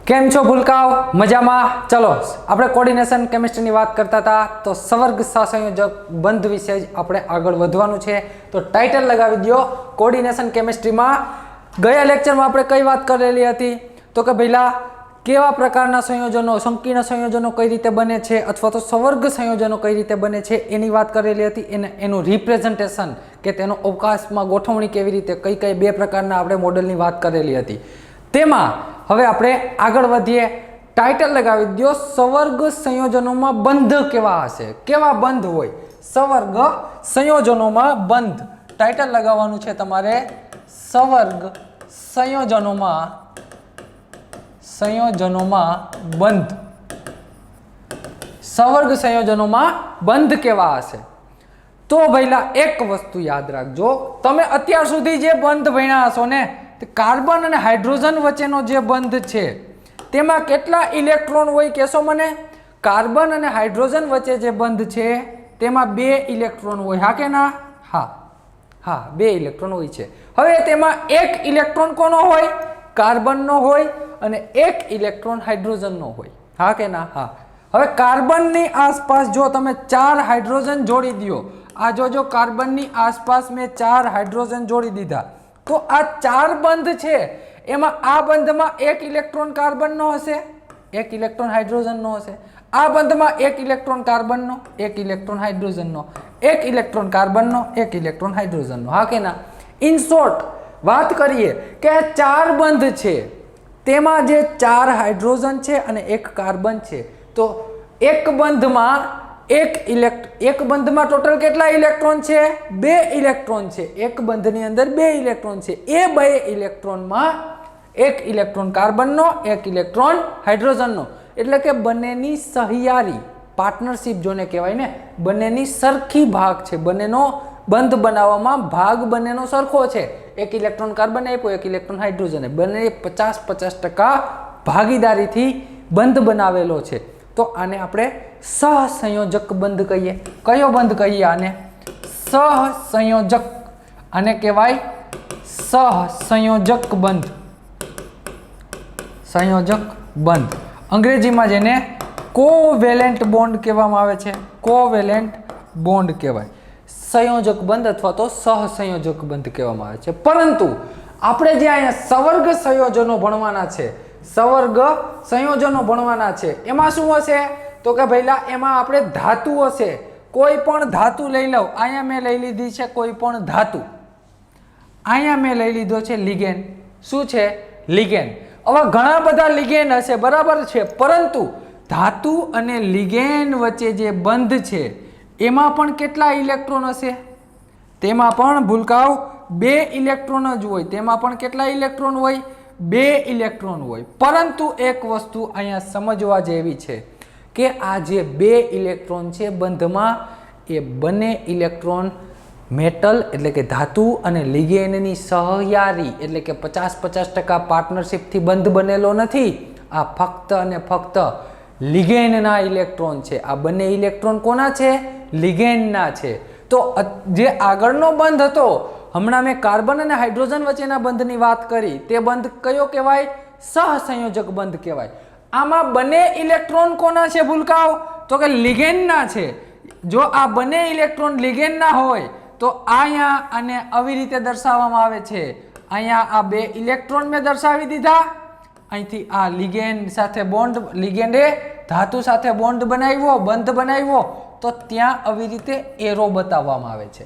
કેમ છો ભૂલકાઓ? મજામાં? ચલો આપણે કોર્ડિનેશન કેમિસ્ટ્રીની વાત કરતા હતા તો સવર્ગ સહસંયોજક બંધ વિશે જ આપણે આગળ વધવાનું છે. તો ટાઇટલ લગાવી દો કોર્ડિનેશન કેમિસ્ટ્રીમાં. ગયા લેક્ચરમાં આપણે કઈ વાત કરેલી હતી તો કે ભઈલા કેવા પ્રકારના સંયોજનો, સંકીર્ણ સંયોજનો કઈ રીતે બને છે અથવા તો સવર્ગ સંયોજનો કઈ રીતે બને છે એની વાત કરેલી હતી. એનું રિપ્રેઝન્ટેશન કે તેનો અવકાશમાં ગોઠવણી કેવી રીતે, કઈ કઈ બે પ્રકારના આપણે મોડેલની વાત કરેલી હતી. તેમાં હવે આપણે આગળ વધીએ. ટાઇટલ લગાવી દો સવર્ગ સંયોજનોમાં બંધ કેવા હશે, કેવા બંધ હોય સવર્ગ સંયોજનોમાં બંધ. ટાઇટલ લગાવવાનું છે તમારે સવર્ગ સંયોજનોમાં બંધ. સવર્ગ સંયોજનોમાં બંધ કેવા હશે? તો ભઈલા એક વસ્તુ યાદ રાખજો, તમે અત્યાર સુધી જે બંધ ભણ્યા હશો ને, કાર્બન અને હાઇડ્રોજન વચ્ચેનો જે બંધ છે તેમાં કેટલા ઇલેક્ટ્રોન હોય કહેશો મને? કાર્બન અને હાઇડ્રોજન વચ્ચે જે બંધ છે તેમાં 2 ઇલેક્ટ્રોન હોય. હા કે ના? હા 2 ઇલેક્ટ્રોન હોય છે. હવે તેમાં એક ઇલેક્ટ્રોન કોનો હોય? કાર્બનનો હોય અને એક ઇલેક્ટ્રોન હાઇડ્રોજનનો હોય. હા કે ના? હા. હવે કાર્બનની આસપાસ જો તમે 4 હાઇડ્રોજન જોડી દો, આ જો કાર્બનની આસપાસ મેં 4 હાઇડ્રોજન જોડી દીધા, તો આ 4 બંધ છે એમાં આ બંધમાં એક ઇલેક્ટ્રોન કાર્બનનો હશે, એક ઇલેક્ટ્રોન હાઇડ્રોજનનો હશે. આ બંધમાં એક ઇલેક્ટ્રોન કાર્બનનો, એક ઇલેક્ટ્રોન હાઇડ્રોજનનો, એક ઇલેક્ટ્રોન કાર્બનનો, એક ઇલેક્ટ્રોન હાઇડ્રોજનનો. હા કે ના? ઇન શોર્ટ વાત કરીએ કે 4 બંધ છે તેમાં જે 4 હાઇડ્રોજન છે અને એક કાર્બન છે, તો એક બંધમાં એક બંધમાં ટોટલ કેટલા ઇલેક્ટ્રોન છે? 2 ઇલેક્ટ્રોન છે. એક બંધની અંદર 2 ઇલેક્ટ્રોન છે. એ 2 ઇલેક્ટ્રોનમાં એક ઇલેક્ટ્રોન કાર્બનનો, એક ઇલેક્ટ્રોન હાઇડ્રોજનનો, એટલે કે બંનેની સહિયારી પાર્ટનરશિપ જોને કહેવાય ને, બંનેની સરખી ભાગ છે, બંનેનો બંધ બનાવવામાં ભાગ બંનેનો સરખો છે. એક ઇલેક્ટ્રોન કાર્બન આપ્યો, એક ઇલેક્ટ્રોન હાઇડ્રોજન, બંને 50-50% ભાગીદારીથી બંધ બનાવેલો છે. તો આને આપણે સહસંયોજક બંધ કહીએ. કયો બંધ કહીએ આને? સહસંયોજક. આને કહેવાય સહસંયોજક બંધ. સંયોજક બંધ. અંગ્રેજીમાં જેને કોવેલેન્ટ બોન્ડ કહેવામાં આવે છે, કોવેલેન્ટ બોન્ડ કહેવાય. સંયોજક બંધ અથવા તો સહસંયોજક બંધ કહેવામાં આવે છે. પરંતુ આપણે જે અહીંયા સવર્ગ સંયોજનો ભણવાના છે, સવર્ગ સંયોજનો ભણવાના છે, એમાં શું હશે તો કે ભઈલા એમાં આપણે ધાતુ હશે. કોઈ પણ ધાતુ લઈ લઉં, અહીંયા મેં લઈ લીધી છે કોઈ પણ ધાતુ, અહીંયા મેં લઈ લીધો છે લિગેન્ડ. શું છે? લિગેન્ડ. હવે ઘણા બધા લિગેન્ડ હશે, બરાબર છે, પરંતુ ધાતુ અને લિગેન્ડ વચ્ચે જે બંધ છે એમાં પણ કેટલા ઇલેક્ટ્રોન હશે? તેમાં પણ ભૂલકાઓ 2 ઇલેક્ટ્રોન જ હોય. તેમાં પણ કેટલા ઇલેક્ટ્રોન હોય? 2 ઇલેક્ટ્રોન હોય. પરંતુ એક વસ્તુ અહીંયા સમજવા જેવી છે કે આ જે 2 ઇલેક્ટ્રોન છે બંધમાં, એ બંને ઇલેક્ટ્રોન મેટલ એટલે કે ધાતુ અને લિગેન્ડની સહયારી એટલે કે 50-50% પાર્ટનરશિપથી બંધ બનેલો નથી. આ ફક્ત અને ફક્ત લિગેન્ડના ઇલેક્ટ્રોન છે. આ બંને ઇલેક્ટ્રોન કોના છે? લિગેન્ડના છે. તો જે આગળનો બંધ હતો, હમણાં મેં કાર્બન અને હાઇડ્રોજન વચ્ચેના બંધની વાત કરી, તે બંધ કયો કહેવાય? સહસંયોજક બંધ કહેવાય. આમાં બંને ઇલેક્ટ્રોન કોના છે ભૂલકાઓ? તો કે લિગેન્ડના છે. જો આ બંને ઇલેક્ટ્રોન લિગેન્ડના હોય તો અહીંયા આને આવી રીતે દર્શાવવામાં આવે છે. અહીંયા આ 2 ઇલેક્ટ્રોન મેં દર્શાવી દીધા, અહીંથી આ લિગેન્ડ સાથે બોન્ડ, લિગેન્ડે ધાતુ સાથે બોન્ડ બનાવ્યો, બંધ બનાવ્યો, તો ત્યાં આવી રીતે એરો બતાવવામાં આવે છે.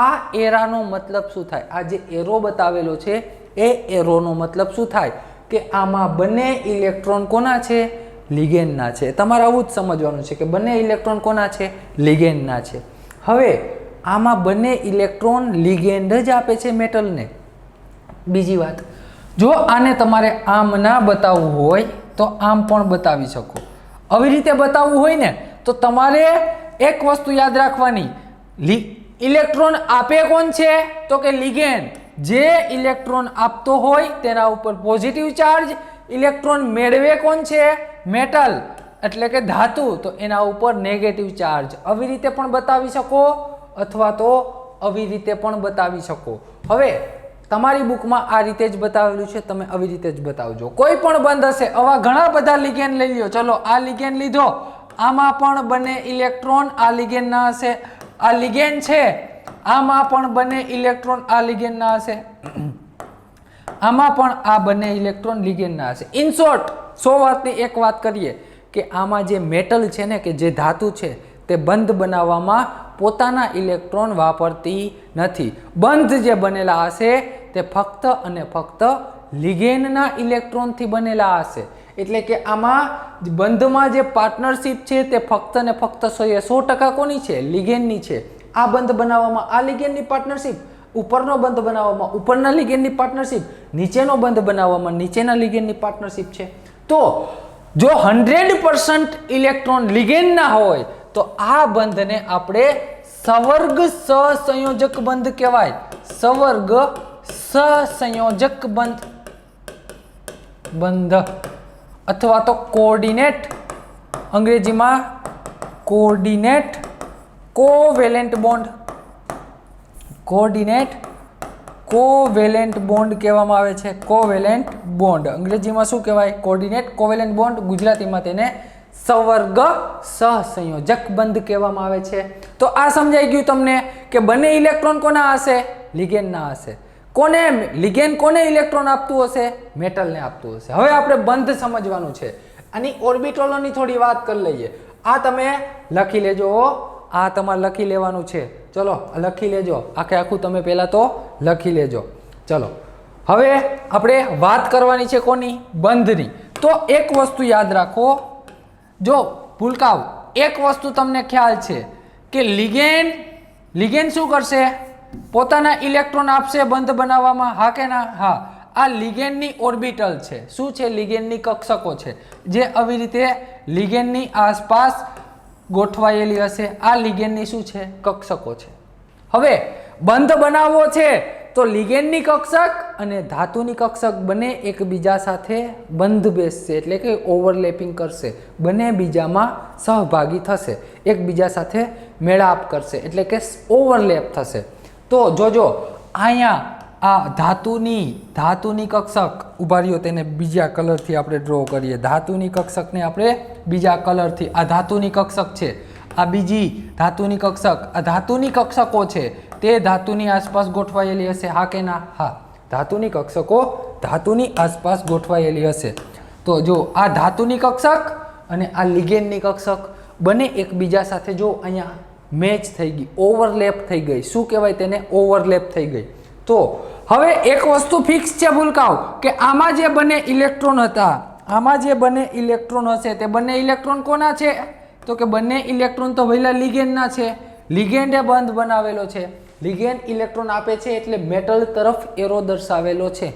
આ એરાનો મતલબ શું થાય? આ જે એરો બતાવેલો છે એ એરોનો મતલબ શું થાય કે આમાં બંને ઇલેક્ટ્રોન કોના છે? લિગેન્ડના છે. તમારે આવું જ સમજવાનું છે કે બંને ઇલેક્ટ્રોન કોના છે? લિગેન્ડના છે. હવે આમાં બંને ઇલેક્ટ્રોન લિગેન્ડ જ આપે છે મેટલને. બીજી વાત, જો આને તમારે આમ ના બતાવવું હોય તો આમ પણ બતાવી શકો. આવી રીતે બતાવવું હોય ને તો તમારે એક વસ્તુ યાદ રાખવાની, ઇલેક્ટ્રોન આપે કોણ છે? તો કે લિગેન્ડ. જે ઇલેક્ટ્રોન આપતો હોય તેના ઉપર પોઝિટિવ ચાર્જ, ઇલેક્ટ્રોન મેળવે કોણ છે? મેટલ એટલે કે ધાતુ, તો એના ઉપર નેગેટિવ ચાર્જ. આવી રીતે પણ બતાવી શકો અથવા તો આવી રીતે પણ બતાવી શકો. હવે તમારી બુકમાં આ રીતે જ બતાવેલું છે, તમે આવી રીતે જ બતાવજો. કોઈ પણ બંધ હશે, આવા ઘણા બધા લિગેન્ડ લઈ લ્યો. ચલો આ લિગેન્ડ લીધો, આમાં પણ બને ઇલેક્ટ્રોન, આ લિગેન્ડ ના હશે. આ લિગેન્ડ છે, આમાં પણ બને ઇલેક્ટ્રોન, આ લિગેન્ડ ના હશે. આમાં પણ આ બંને ઇલેક્ટ્રોન લિગેન્ડ ના હશે. ઇન શોર્ટ 100 વાતની એક વાત કરીએ કે આમાં જે મેટલ છે ને, કે જે ધાતુ છે, તે બંધ બનાવવામાં પોતાના ઇલેક્ટ્રોન વાપરતી નથી. બંધ જે બનેલા હશે તે ફક્ત અને ફક્ત લિગેન્ડના ઇલેક્ટ્રોનથી બનેલા હશે. એટલે કે આમાં બંધમાં જે પાર્ટનરશિપ છે તે ફક્ત ને ફક્ત 100% કોની છે? લિગેન્ડની છે. આ બંધ બનાવવામાં આ લિગેન્ડની પાર્ટનરશિપ, ઉપરનો બંધ બનાવવામાં ઉપરના લિગેન્ડની પાર્ટનરશિપ, નીચેનો બંધ બનાવવામાં નીચેના લિગેન્ડની પાર્ટનરશિપ છે. તો જો 100% ઇલેક્ટ્રોન લિગેન્ડના હોય તો આ બંધને આપણે સવર્ગ સહસંયોજક બંધ કહેવાય. સવર્ગ સહસંયોજક બંધ અથવા તો કોઓર્ડિનેટ, અંગ્રેજીમાં coordinate covalent bond, coordinate covalent bond કહેવામાં આવે છે. કોવેલેન્ટ બોન્ડ અંગ્રેજીમાં શું કહેવાય? Coordinate covalent bond. ગુજરાતીમાં તેને સવર્ગ સહસંયોજક બંધ કહેવામાં આવે છે. તો આ સમજાઈ ગયું તમને કે બંને ઇલેક્ટ્રોન કોના હશે? લિગેન્ડના હશે. કોને લિગેન્ડ કોને ઇલેક્ટ્રોન આપતું હશે? મેટલને આપતું હશે. હવે આપણે બંધ સમજવાનું છે. આની ઓર્બિટલોની થોડી વાત કરી લઈએ. આ તમે લખી લેજો, આ તમારે લખી લેવાનું છે. ચલો લખી લેજો, આખે આખું તમે પહેલા તો લખી લેજો. ચલો હવે આપણે વાત કરવાની છે કોની? બંધની. તો એક વસ્તુ યાદ રાખો, જો ભૂલકાવ, એક વસ્તુ તમને ખ્યાલ છે કે લિગેન્ડ શું કરશે? પોતાના ઇલેક્ટ્રોન આપશે બંધ બનાવવામાં, હા કે ના? હા. આ લિગેન્ડની ઓર્બિટલ છે. શું છે? લિગેન્ડની કક્ષકો છે, જે આવી રીતે લિગેન્ડની આસપાસ ગોઠવાયેલી હશે. આ લિગેન્ડની શું છે? કક્ષકો છે. હવે બંધ બનાવવો છે તો લિગેન્ડની કક્ષક અને ધાતુની કક્ષક બંને એકબીજા સાથે બંધ બેસશે, એટલે કે ઓવરલેપિંગ કરશે, બંને બીજામાં સહભાગી થશે, એકબીજા સાથે મેળાપ કરશે, એટલે કે ઓવરલેપ થશે. તો જોજો અહીંયા આ ધાતુની કક્ષક, ઉભા રહ્યો, તેને બીજા કલરથી આપણે ડ્રો કરીએ. ધાતુની કક્ષકને આપણે બીજા કલરથી, આ ધાતુની કક્ષક છે, આ બીજી ધાતુની કક્ષક, આ ધાતુની કક્ષકો છે તે ધાતુની આસપાસ ગોઠવાયેલી હશે, હા કે ના? હા. ધાતુની કક્ષકો ધાતુની આસપાસ ગોઠવાયેલી હશે. તો જો આ ધાતુની કક્ષક અને આ લિગેન્ડની કક્ષક બંને એકબીજા સાથે જો અહીંયા મેચ થઈ ગઈ, ઓવરલેપ થઈ ગઈ. શું કહેવાય તેને? ઓવરલેપ થઈ ગઈ. તો હવે એક વસ્તુ ફિક્સ છે ભૂલકાવ, કે આમાં જે બંને ઇલેક્ટ્રોન હતા, આમાં જે બંને ઇલેક્ટ્રોન હશે તે બંને ઇલેક્ટ્રોન કોના છે? તો કે બંને ઇલેક્ટ્રોન તો પહેલા લિગેન્ડના છે. લિગેન્ડે બંધ બનાવેલો છે. લિગેન્ડ ઇલેક્ટ્રોન આપે છે એટલે મેટલ તરફ એરો દર્શાવેલો છે.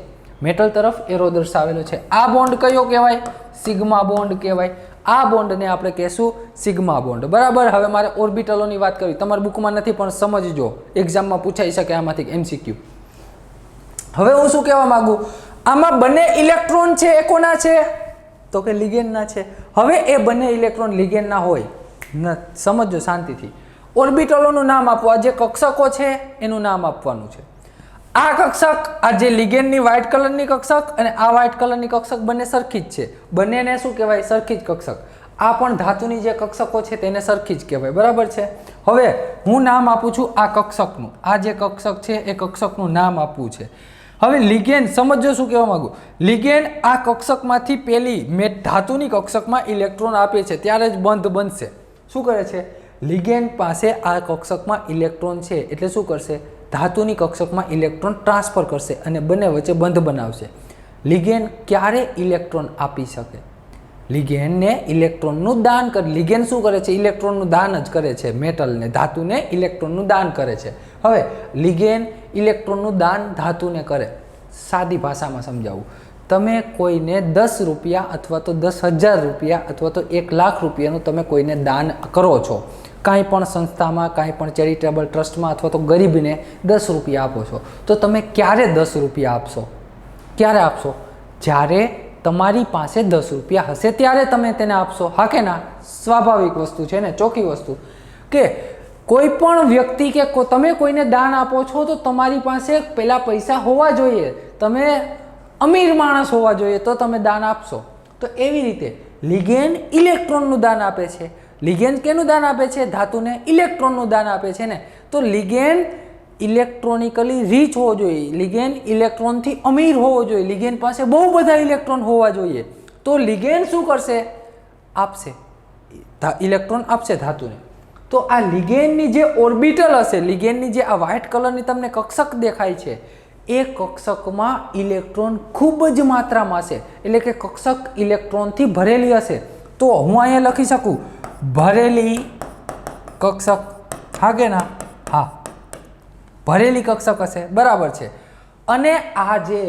મેટલ તરફ એરો દર્શાવેલો છે. આ બોન્ડ કયો કહેવાય? સિગ્મા બોન્ડ કહેવાય. આ બોન્ડને આપણે કહેશું સિગ્મા બોન્ડ. બરાબર. હવે મારે ઓર્બિટલોની વાત કરવી, તમારી બુકમાં નથી પણ સમજજો, એક્ઝામમાં પૂછાઈ શકે આમાંથી MCQ. હવે હું શું કહેવા માંગુ, આમાં બંને ઇલેક્ટ્રોન છે એ કોના છે? તો કે લિગેન્ડના છે. હવે એ બંને ઇલેક્ટ્રોન લિગેન્ડના હોય, સમજો શાંતિથી. ઓર્બિટલોનું નામ આપવા, જે કક્ષકો છે એનું નામ આપવાનું છે. આ કક્ષક, આ જે લિગેન્ડની વ્હાઇટ કલરની કક્ષક અને આ વ્હાઇટ કલરની કક્ષક બંને સરખી જ છે. બંનેને શું કહેવાય? સરખી જ કક્ષક. આ પણ ધાતુની જે કક્ષકો છે તેને સરખી જ કહેવાય. બરાબર છે. હવે હું નામ આપું છું આ કક્ષકનું. આ જે કક્ષક છે એ કક્ષકનું નામ આપવું છે. હવે લિગેન્ડ સમજો શું કહેવા માંગુ. લિગેન્ડ આ કક્ષકમાંથી પેલી ધાતુની કક્ષકમાં ઇલેક્ટ્રોન આપે છે ત્યારે જ બંધ બનશે. શું કરે છે? લિગેન્ડ પાસે આ કક્ષકમાં ઇલેક્ટ્રોન છે એટલે શું કરશે? ધાતુની કક્ષકમાં ઇલેક્ટ્રોન ટ્રાન્સફર કરશે અને બંને વચ્ચે બંધ બનાવશે. લિગેન્ડ ક્યારે ઇલેક્ટ્રોન આપી શકે? લિગેન્ડને ઇલેક્ટ્રોનનું દાન કરે. લિગેન્ડ શું કરે છે? ઇલેક્ટ્રોનનું દાન જ કરે છે. મેટલને, ધાતુને ઇલેક્ટ્રોનનું દાન કરે છે. હવે લિગેન્ડ ઇલેક્ટ્રોનનું દાન ધાતુને કરે. સાદી ભાષામાં સમજાવું, તમે કોઈને 10 રૂપિયા અથવા તો 10,000 રૂપિયા અથવા તો 1 લાખ રૂપિયાનું તમે કોઈને દાન કરો છો, કાંઈ પણ સંસ્થામાં, કાંઈ પણ ચેરિટેબલ ટ્રસ્ટમાં અથવા તો ગરીબને 10 રૂપિયા આપો છો, તો તમે ક્યારે 10 રૂપિયા આપશો? ક્યારે આપશો? જ્યારે તમારી પાસે 10 રૂપિયા હશે ત્યારે તમે તેને આપશો, હા કે ના? સ્વાભાવિક વસ્તુ છે ને, ચોખ્ખી વસ્તુ. કે કોઈ પણ વ્યક્તિ કે તમે કોઈને દાન આપો છો તો તમારી પાસે પહેલાં પૈસા હોવા જોઈએ, તમે અમીર માણસ હોવા જોઈએ તો તમે દાન આપશો. તો એવી રીતે લિગેન્ડ ઇલેક્ટ્રોનનું દાન આપે છે. લિગેન્ડ કેનું દાન આપે છે? ધાતુને ઇલેક્ટ્રોનનું દાન આપે છે ને. તો લિગેન્ડ ઇલેક્ટ્રોનિકલી રીચ હોવો જોઈએ, લિગેન્ડ ઇલેક્ટ્રોનથી અમીર હોવો જોઈએ, લિગેન્ડ પાસે બહુ બધા ઇલેક્ટ્રોન હોવા જોઈએ. તો લિગેન્ડ શું કરશે? આપશે, ઇલેક્ટ્રોન આપશે ધાતુને. તો આ લિગેન્ડની જે ઓર્બિટલ હશે, લિગેન્ડની જે આ વ્હાઇટ કલરની તમને કક્ષક દેખાય છે, એ કક્ષકમાં ઇલેક્ટ્રોન ખૂબ જ માત્રામાં હશે, એટલે કે કક્ષક ઇલેક્ટ્રોનથી ભરેલી હશે. તો હું અહીંયા લખી શકું ભરેલી કક્ષક. હા કે ના? હા, ભરેલી કક્ષક હશે, બરાબર છે. અને આ જે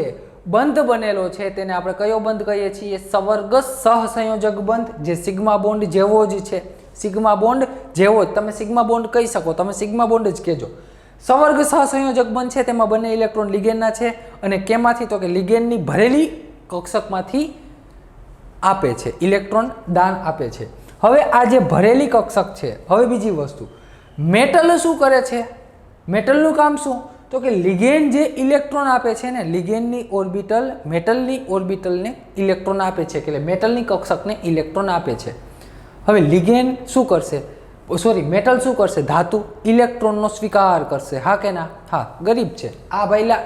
બંધ બનેલો છે તેને આપણે કયો બંધ કહીએ છીએ? સવર્ગ સહસંયોજક બંધ, જે સિગ્મા બોન્ડ જેવો જ છે. સિગ્મા બોન્ડ જેવો જ, તમે સિગ્મા બોન્ડ કહી શકો, તમે સિગ્મા બોન્ડ જ કહેજો. સવર્ગ સહસંયોજક બંધ છે, તેમાં બંને ઇલેક્ટ્રોન લિગેન્ડના છે. અને કેમાંથી? તો કે લિગેન્ડની ભરેલી કક્ષકમાંથી આપે છે, ઇલેક્ટ્રોન દાન આપે છે. હવે આ જે ભરેલી કક્ષક છે, હવે બીજી વસ્તુ, મેટલ શું કરે છે? મેટલનું કામ શું? તો કે લિગેન્ડ જે ઇલેક્ટ્રોન આપે છે ને, લિગેન્ડની ઓર્બિટલ મેટલની ઓર્બિટલને ઇલેક્ટ્રોન આપે છે, એટલે મેટલની કક્ષકને ઇલેક્ટ્રોન આપે છે. હવે લિગેન્ડ શું કરશે? મેટલ શું કરશે? ધાતુ ઇલેક્ટ્રોનનો સ્વીકાર કરશે. હા કે ના? હા, ગરીબ છે આ ભાઈ,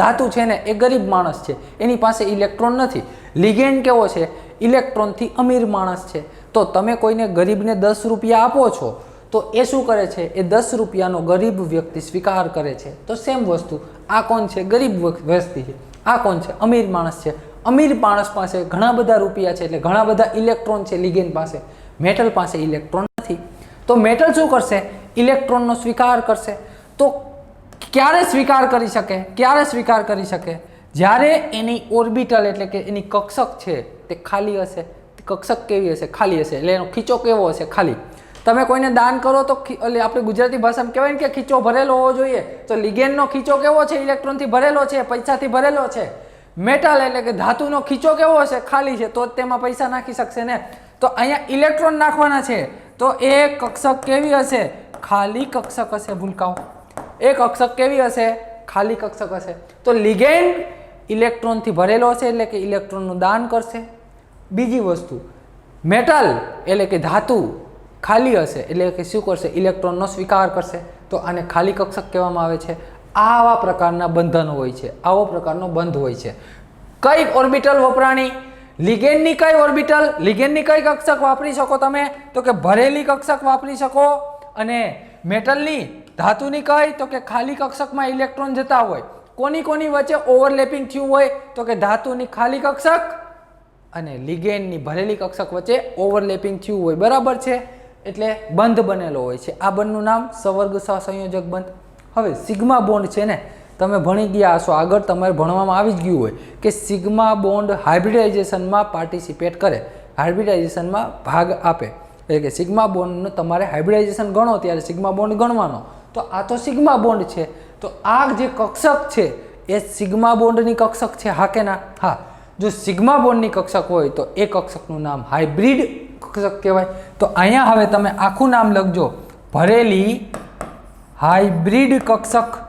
ધાતુ છે ને એ ગરીબ માણસ છે, એની પાસે ઇલેક્ટ્રોન નથી. લિગેન્ડ કેવો છે? ઇલેક્ટ્રોનથી અમીર માણસ છે. તો તમે કોઈને ગરીબને 10 રૂપિયા આપો છો તો એ શું કરે છે? એ 10 રૂપિયાનો ગરીબ વ્યક્તિ સ્વીકાર કરે છે. તો સેમ વસ્તુ, આ કોણ છે? ગરીબ વ્યક્તિ છે. આ કોણ છે? અમીર માણસ છે. અમીર માણસ પાસે ઘણા બધા રૂપિયા છે, એટલે ઘણા બધા ઇલેક્ટ્રોન છે લિગેન્ડ પાસે. મેટલ પાસે ઇલેક્ટ્રોન નથી. તો મેટલ શું કરશે? ઇલેક્ટ્રોનનો સ્વીકાર કરશે. તો ક્યારે સ્વીકાર કરી શકે? ક્યારે સ્વીકાર કરી શકે? જ્યારે એની ઓર્બિટલ એટલે કે એની કક્ષક છે તે ખાલી હશે. કક્ષક કેવી હશે? ખાલી હશે. એટલે એનો ખીચો કેવો હશે? ખાલી. તમે કોઈને દાન કરો તો એટલે આપણે ગુજરાતી ભાષામાં કહેવાય ને કે ખીચો ભરેલો હોવો જોઈએ. તો લિગેન્ડનો ખીચો કેવો છે? ઇલેક્ટ્રોનથી ભરેલો છે, પૈસાથી ભરેલો છે. મેટલ એટલે કે ધાતુનો ખીચો કેવો હશે? ખાલી છે, તો જ તેમાં પૈસા નાખી શકશે ને. તો અહીંયા ઇલેક્ટ્રોન નાખવાના છે, તો એ કક્ષક કેવી હશે? ખાલી કક્ષક હશે. ભૂલકાઓ, એ કક્ષક કેવી હશે? ખાલી કક્ષક હશે. તો લિગેન્ડ ઇલેક્ટ્રોનથી ભરેલો હશે, એટલે કે ઇલેક્ટ્રોનનું દાન કરશે. બીજી વસ્તુ, મેટલ એટલે કે ધાતુ ખાલી હશે, એટલે કે શું કરશે? ઇલેક્ટ્રોનનો સ્વીકાર કરશે. તો આને ખાલી કક્ષક કહેવામાં આવે છે. આવા પ્રકારના બંધન હોય છે, આવો પ્રકારનો બંધ હોય છે. કઈ ઓર્બિટલ વપરાણી? લિગેન્ડની કઈ ઓર્બિટલ, લિગેન્ડની કઈ કક્ષક વાપરી શકો તમે? તો કે ભરેલી કક્ષક વાપરી શકો. અને મેટલની, ધાતુની કઈ? તો કે ખાલી કક્ષકમાં ઇલેક્ટ્રોન જતા હોય. કોની વચ્ચે ઓવરલેપિંગ થયું હોય? તો કે ધાતુની ખાલી કક્ષક અને લિગેન્ડની ભરેલી કક્ષક વચ્ચે ઓવરલેપિંગ થયું હોય. બરાબર છે? એટલે બંધ બનેલો હોય છે. આ બંધનું નામ સવર્ગ સહસંયોજક બંધ. હવે સિગ્મા બોન્ડ છે ને, તમે ભણી ગયા હશો, આગળ તમારે ભણવામાં આવી જ ગયું હોય કે સિગ્મા બોન્ડ હાઇબ્રિડાઇઝેશનમાં પાર્ટિસિપેટ કરે, હાઇબ્રિડાઇઝેશનમાં ભાગ આપે. એટલે કે સિગ્મા બોન્ડનું તમારે હાઇબ્રિડાઇઝેશન ગણો ત્યારે સિગ્મા બોન્ડ ગણવાનો. તો આ તો સિગ્મા બોન્ડ છે. તો આ જે કક્ષક છે એ સિગ્મા બોન્ડની કક્ષક છે. હા કે ના? હા. જો સિગ્મા બોન્ડની કક્ષક હોય તો એ કક્ષકનું નામ હાઇબ્રિડ કક્ષક કહેવાય. તો અહીંયા હવે તમે આખું નામ લખજો, ભરેલી હાઇબ્રિડ કક્ષક.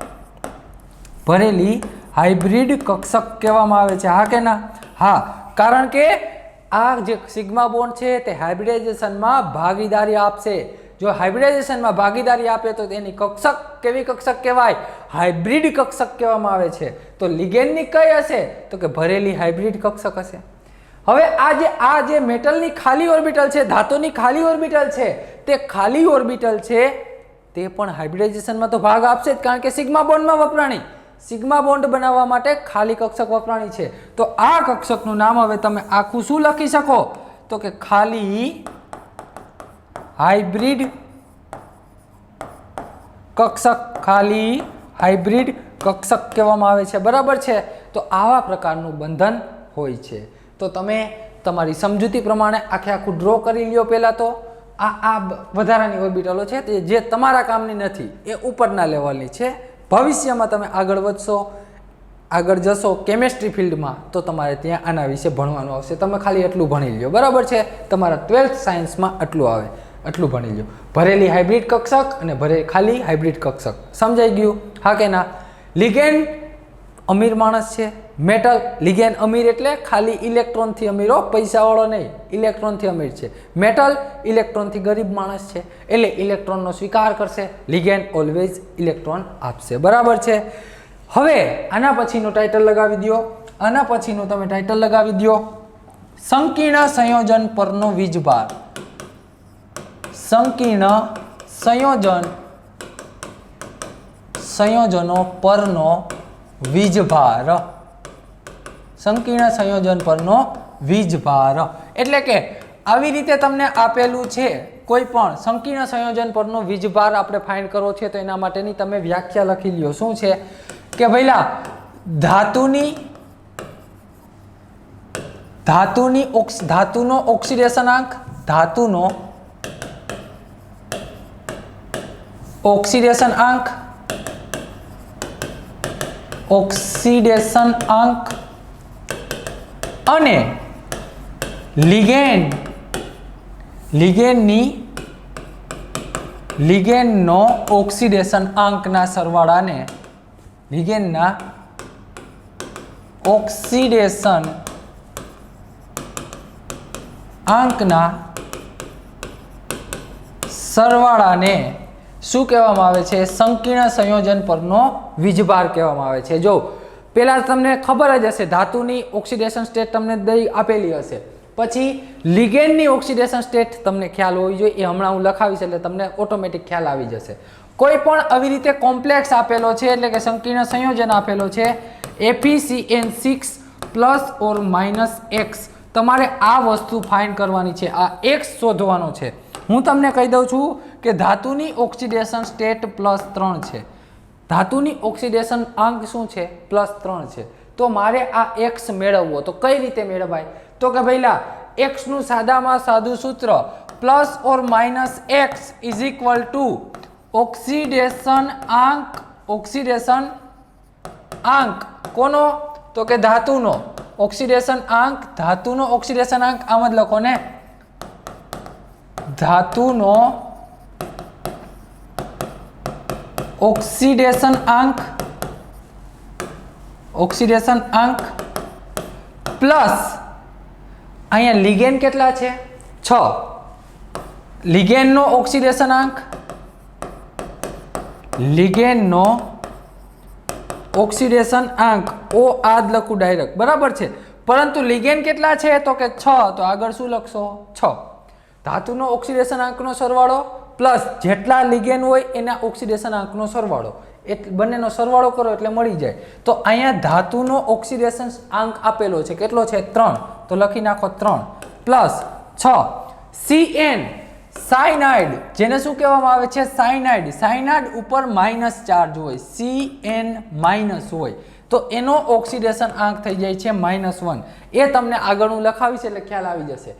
ભરેલી હાઇબ્રિડ કક્ષક કહેવામાં આવે છે. હા કે ના? હા, કારણ કે આ જે સિગ્મા બોન્ડ છે તે હાઇબ્રિડાઇઝેશનમાં ભાગીદારી આપશે. જો હાઇબ્રિડાઇઝેશનમાં ભાગીદારી આપે તો તેની કક્ષક કેવી કક્ષક કહેવાય? હાઇબ્રિડ કક્ષક કહેવામાં આવે છે. તો લિગેન્ડની કઈ હશે? તો કે ભરેલી હાઇબ્રિડ કક્ષક હશે. હવે આ જે મેટલની ખાલી ઓર્બિટલ છે, ધાતુની ખાલી ઓર્બિટલ છે, તે ખાલી ઓર્બિટલ છે તે પણ હાઇબ્રિડાઇઝેશનમાં તો ભાગ આપશે જ, કારણ કે સિગ્મા બોન્ડમાં વપરાણી. સિગ્મા બોન્ડ બનાવવા માટે ખાલી કક્ષક વપરાણી છે. તો આ કક્ષકનું નામ હવે તમે આખું શું લખી શકો? તો કે ખાલી હાઇબ્રિડ કક્ષક. ખાલી હાઇબ્રિડ કક્ષક કહેવામાં આવે છે. બરાબર છે? તો આવા પ્રકારનું બંધન હોય છે. તો તમે તમારી સમજૂતી પ્રમાણે આખું ડ્રો કરી લ્યો. પહેલાં તો આ વધારાની ઓર્બિટલો છે તે જે તમારા કામની નથી, એ ઉપરના લેવલની છે. ભવિષ્યમાં તમે આગળ વધશો, આગળ જશો કેમેસ્ટ્રી ફિલ્ડમાં, તો તમારે ત્યાં આના વિશે ભણવાનું આવશે. તમે ખાલી એટલું ભણી લ્યો. બરાબર છે? તમારા 12th સાયન્સમાં આટલું આવે. આટલું ભણી લો. ભરેલી હાઇબ્રિડ કક્ષક અને ખાલી હાઇબ્રિડ કક્ષક. સમજાઈ ગયું? હા કે ના? લિગેન્ડ અમીર માણસ છે. મેટલ લિગેન્ડ અમીર એટલે ખાલી ઇલેક્ટ્રોનથી અમીર હો, પૈસાવાળો નહીં, ઇલેક્ટ્રોનથી અમીર છે. મેટલ ઇલેક્ટ્રોનથી ગરીબ માણસ છે એટલે ઇલેક્ટ્રોનનો સ્વીકાર કરશે. લિગેન્ડ ઓલવેઝ ઇલેક્ટ્રોન આપશે. બરાબર છે. હવે આના પછીનું ટાઇટલ લગાવી દો. આના પછીનું તમે ટાઇટલ લગાવી દો સંકીર્ણ સંયોજન પરનો વીજભાર. સંકીર્ણ સંયોજનો પરનો વીજભાર. સંકીર્ણ સંયોજન પરનો વીજભાર એટલે કે આવી રીતે તમને આપેલું છે કોઈ પણ સંકીર્ણ સંયોજન પરનો વીજભાર આપણે ફાઇન્ડ કરવો છે તો એના માટેની તમે વ્યાખ્યા લખી લ્યો. શું છે કે ભઈલા ધાતુનો ઓક્સિડેશન આંક, ધાતુનો ઓક્સિડેશન આંક, ઓક્સિડેશન આંક અને લિગેન્ડનો ઓક્સિડેશન આંકના સરવાળાને લિગેન્ડના ઓક્સિડેશન આંકના સરવાળાને શું કહેવામાં આવે છે? સંકીર્ણ સંયોજન પરનો વીજભાર કહેવામાં આવે છે. જો પહેલા તમને ખબર જ હશે ધાતુની ઓક્સિડેશન સ્ટેટ તમને દઈ આપેલી હશે, પછી લિગેન્ડની ઓક્સિડેશન સ્ટેટ તમને ખ્યાલ હોવી જોઈએ. એ હમણાં હું લખાવીશ એટલે તમને ઓટોમેટિક ખ્યાલ આવી જશે. કોઈ પણ આવી રીતે કોમ્પ્લેક્સ આપેલો છે એટલે કે સંકીર્ણ સંયોજન આપેલો છે FeCN6 plus or minus x, તમારે આ વસ્તુ ફાઇન્ડ કરવાની છે, આ x શોધવાનો છે. હું તમને કહી દઉં છું કે ધાતુની ઓક્સિડેશન સ્ટેટ +3 છે. ધાતુની ઓક્સિડેશન આંક શું છે? +3 છે. તો મારે આ x મેળવવો તો કઈ રીતે મેળવાય? તો કે ભઈલા x નું સાદામાં સાદું સૂત્ર plus or minus x is equal to oxidation આંક કોનો? તો કે ધાતુનો ઓક્સિડેશન આંક. ધાતુનો ઓક્સિડેશન આંક આમ જ લખો ને, ધાતુનો ઓક્સિડેશન આંક પ્લસ અહીંયા લિગેન્ડ કેટલા છે? 6. લિગેન્ડનો ઓક્સિડેશન આંક, લિગેન્ડનો ઓક્સિડેશન આંક ઓ આ જ લખું ડાયરેક્ટ. બરાબર છે. પરંતુ લિગેન્ડ કેટલા છે? તો કે 6. તો આગળ શું લખશો? 6. ધાતુનો ઓક્સિડેશન આંકનો સરવાળો પ્લસ જેટલા લિગેન્ડ હોય એના ઓક્સિડેશન આંકનો સરવાળો, એટલે બંનેનો સરવાળો કરો એટલે મળી જાય. તો અહીંયા ધાતુનો ઓક્સિડેશન આંક આપેલો છે કેટલો છે? 3. તો લખી નાખો 3 પ્લસ 6 Cn સાયનાઇડ, જેને શું કહેવામાં આવે છે? સાયનાઇડ. સાયનાઇડ ઉપર માઇનસ ચાર્જ હોય, Cn માઇનસ હોય તો એનો ઓક્સિડેશન આંક થઈ જાય છે -1. એ તમને આગળ હું લખાવીશ એટલે ખ્યાલ આવી જશે.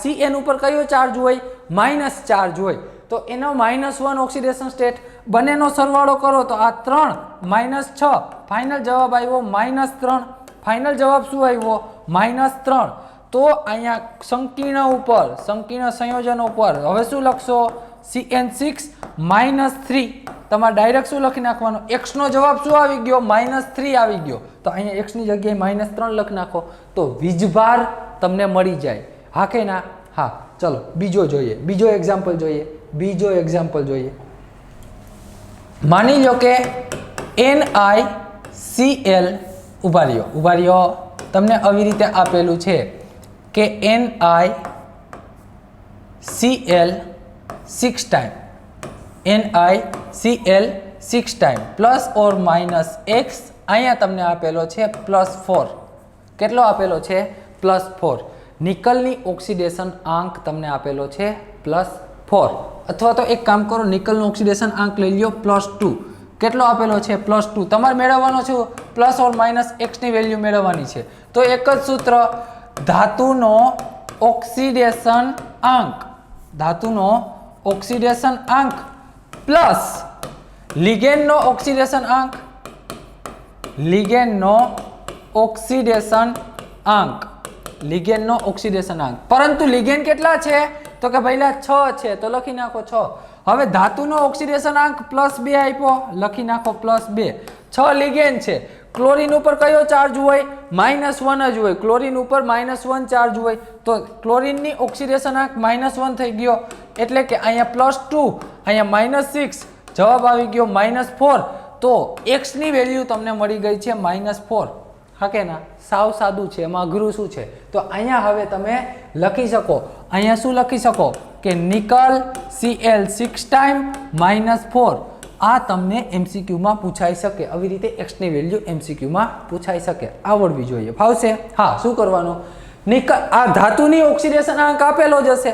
Cn ઉપર કયો ચાર્જ હોય? માઇનસ ચાર્જ હોય તો એનો -1 ઓક્સિડેશન સ્ટેટ. બંનેનો સરવાળો કરો તો આ 3 -6, ફાઇનલ જવાબ આવ્યો -3. ફાઇનલ જવાબ શું આવ્યો? -3. તો અહીંયા સંકીર્ણ સંયોજન ઉપર હવે શું લખશો? CN6 -3. તમારે ડાયરેક્ટ શું લખી નાખવાનું? x નો જવાબ શું આવી ગયો? -3 આવી ગયો. તો અહીંયા x ની જગ્યાએ -3 લખી નાખો તો વીજભાર તમને મળી જાય. હા કે ના? હા. ચલો બીજો જોઈએ, બીજો એક્ઝામ્પલ જોઈએ. માની લો કે NiCl ઉભા રહ્યો, તમને આવી રીતે આપેલું છે કે NiCl 6 time, NiCl 6 time plus or minus x. અહીંયા તમને આપેલો છે +4. કેટલો આપેલો છે? +4. નિકલની ઓક્સિડેશન આંક તમને આપેલો છે +4. અથવા તો એક કામ કરો, નિકલનો ઓક્સિડેશન આંક લઈ લ્યો +2. કેટલો આપેલો છે? +2. તમારે મેળવવાનો છે પ્લસ ઓર માઇનસ x ની વેલ્યુ મેળવવાની છે. તો એક જ સૂત્ર, ધાતુનો ઓક્સિડેશન આંક પ્લસ લિગેન્ડનો ઓક્સિડેશન આંક. પરંતુ લિગેન્ડ કેટલા છે? તો કે પહેલા 6 છે તો લખી નાખો 6. હવે ધાતુનો ઓક્સિડેશન આંક +2 આપ્યો, લખી નાખો +2. 6 લિગેન્ડ છે. ક્લોરીન ઉપર કયો ચાર્જ હોય? -1 જ હોય. ક્લોરીન ઉપર -1 ચાર્જ હોય તો ક્લોરીનની ઓક્સિડેશન આંક -1 થઈ ગયો, એટલે કે અહીંયા +2, અહીંયા -6, જવાબ આવી ગયો -4. તો x ની વેલ્યુ તમને મળી ગઈ છે -4. હા કે ના? સાવ સાદું છે, એમાં અઘરું શું છે? તો અહીંયા હવે તમે લખી શકો, અહીંયા શું લખી શકો કે નિકલ Cl6 ટાઈમ -4. આ તમને MCQ માં પૂછાઈ શકે. આવી રીતે x ની વેલ્યુ MCQ માં પૂછાઈ શકે, આવડવી જોઈએ. ફાવશે? હા. શું કરવાનું? નિકલ, આ ધાતુની ઓક્સિડેશન આંક આપેલો જ હશે,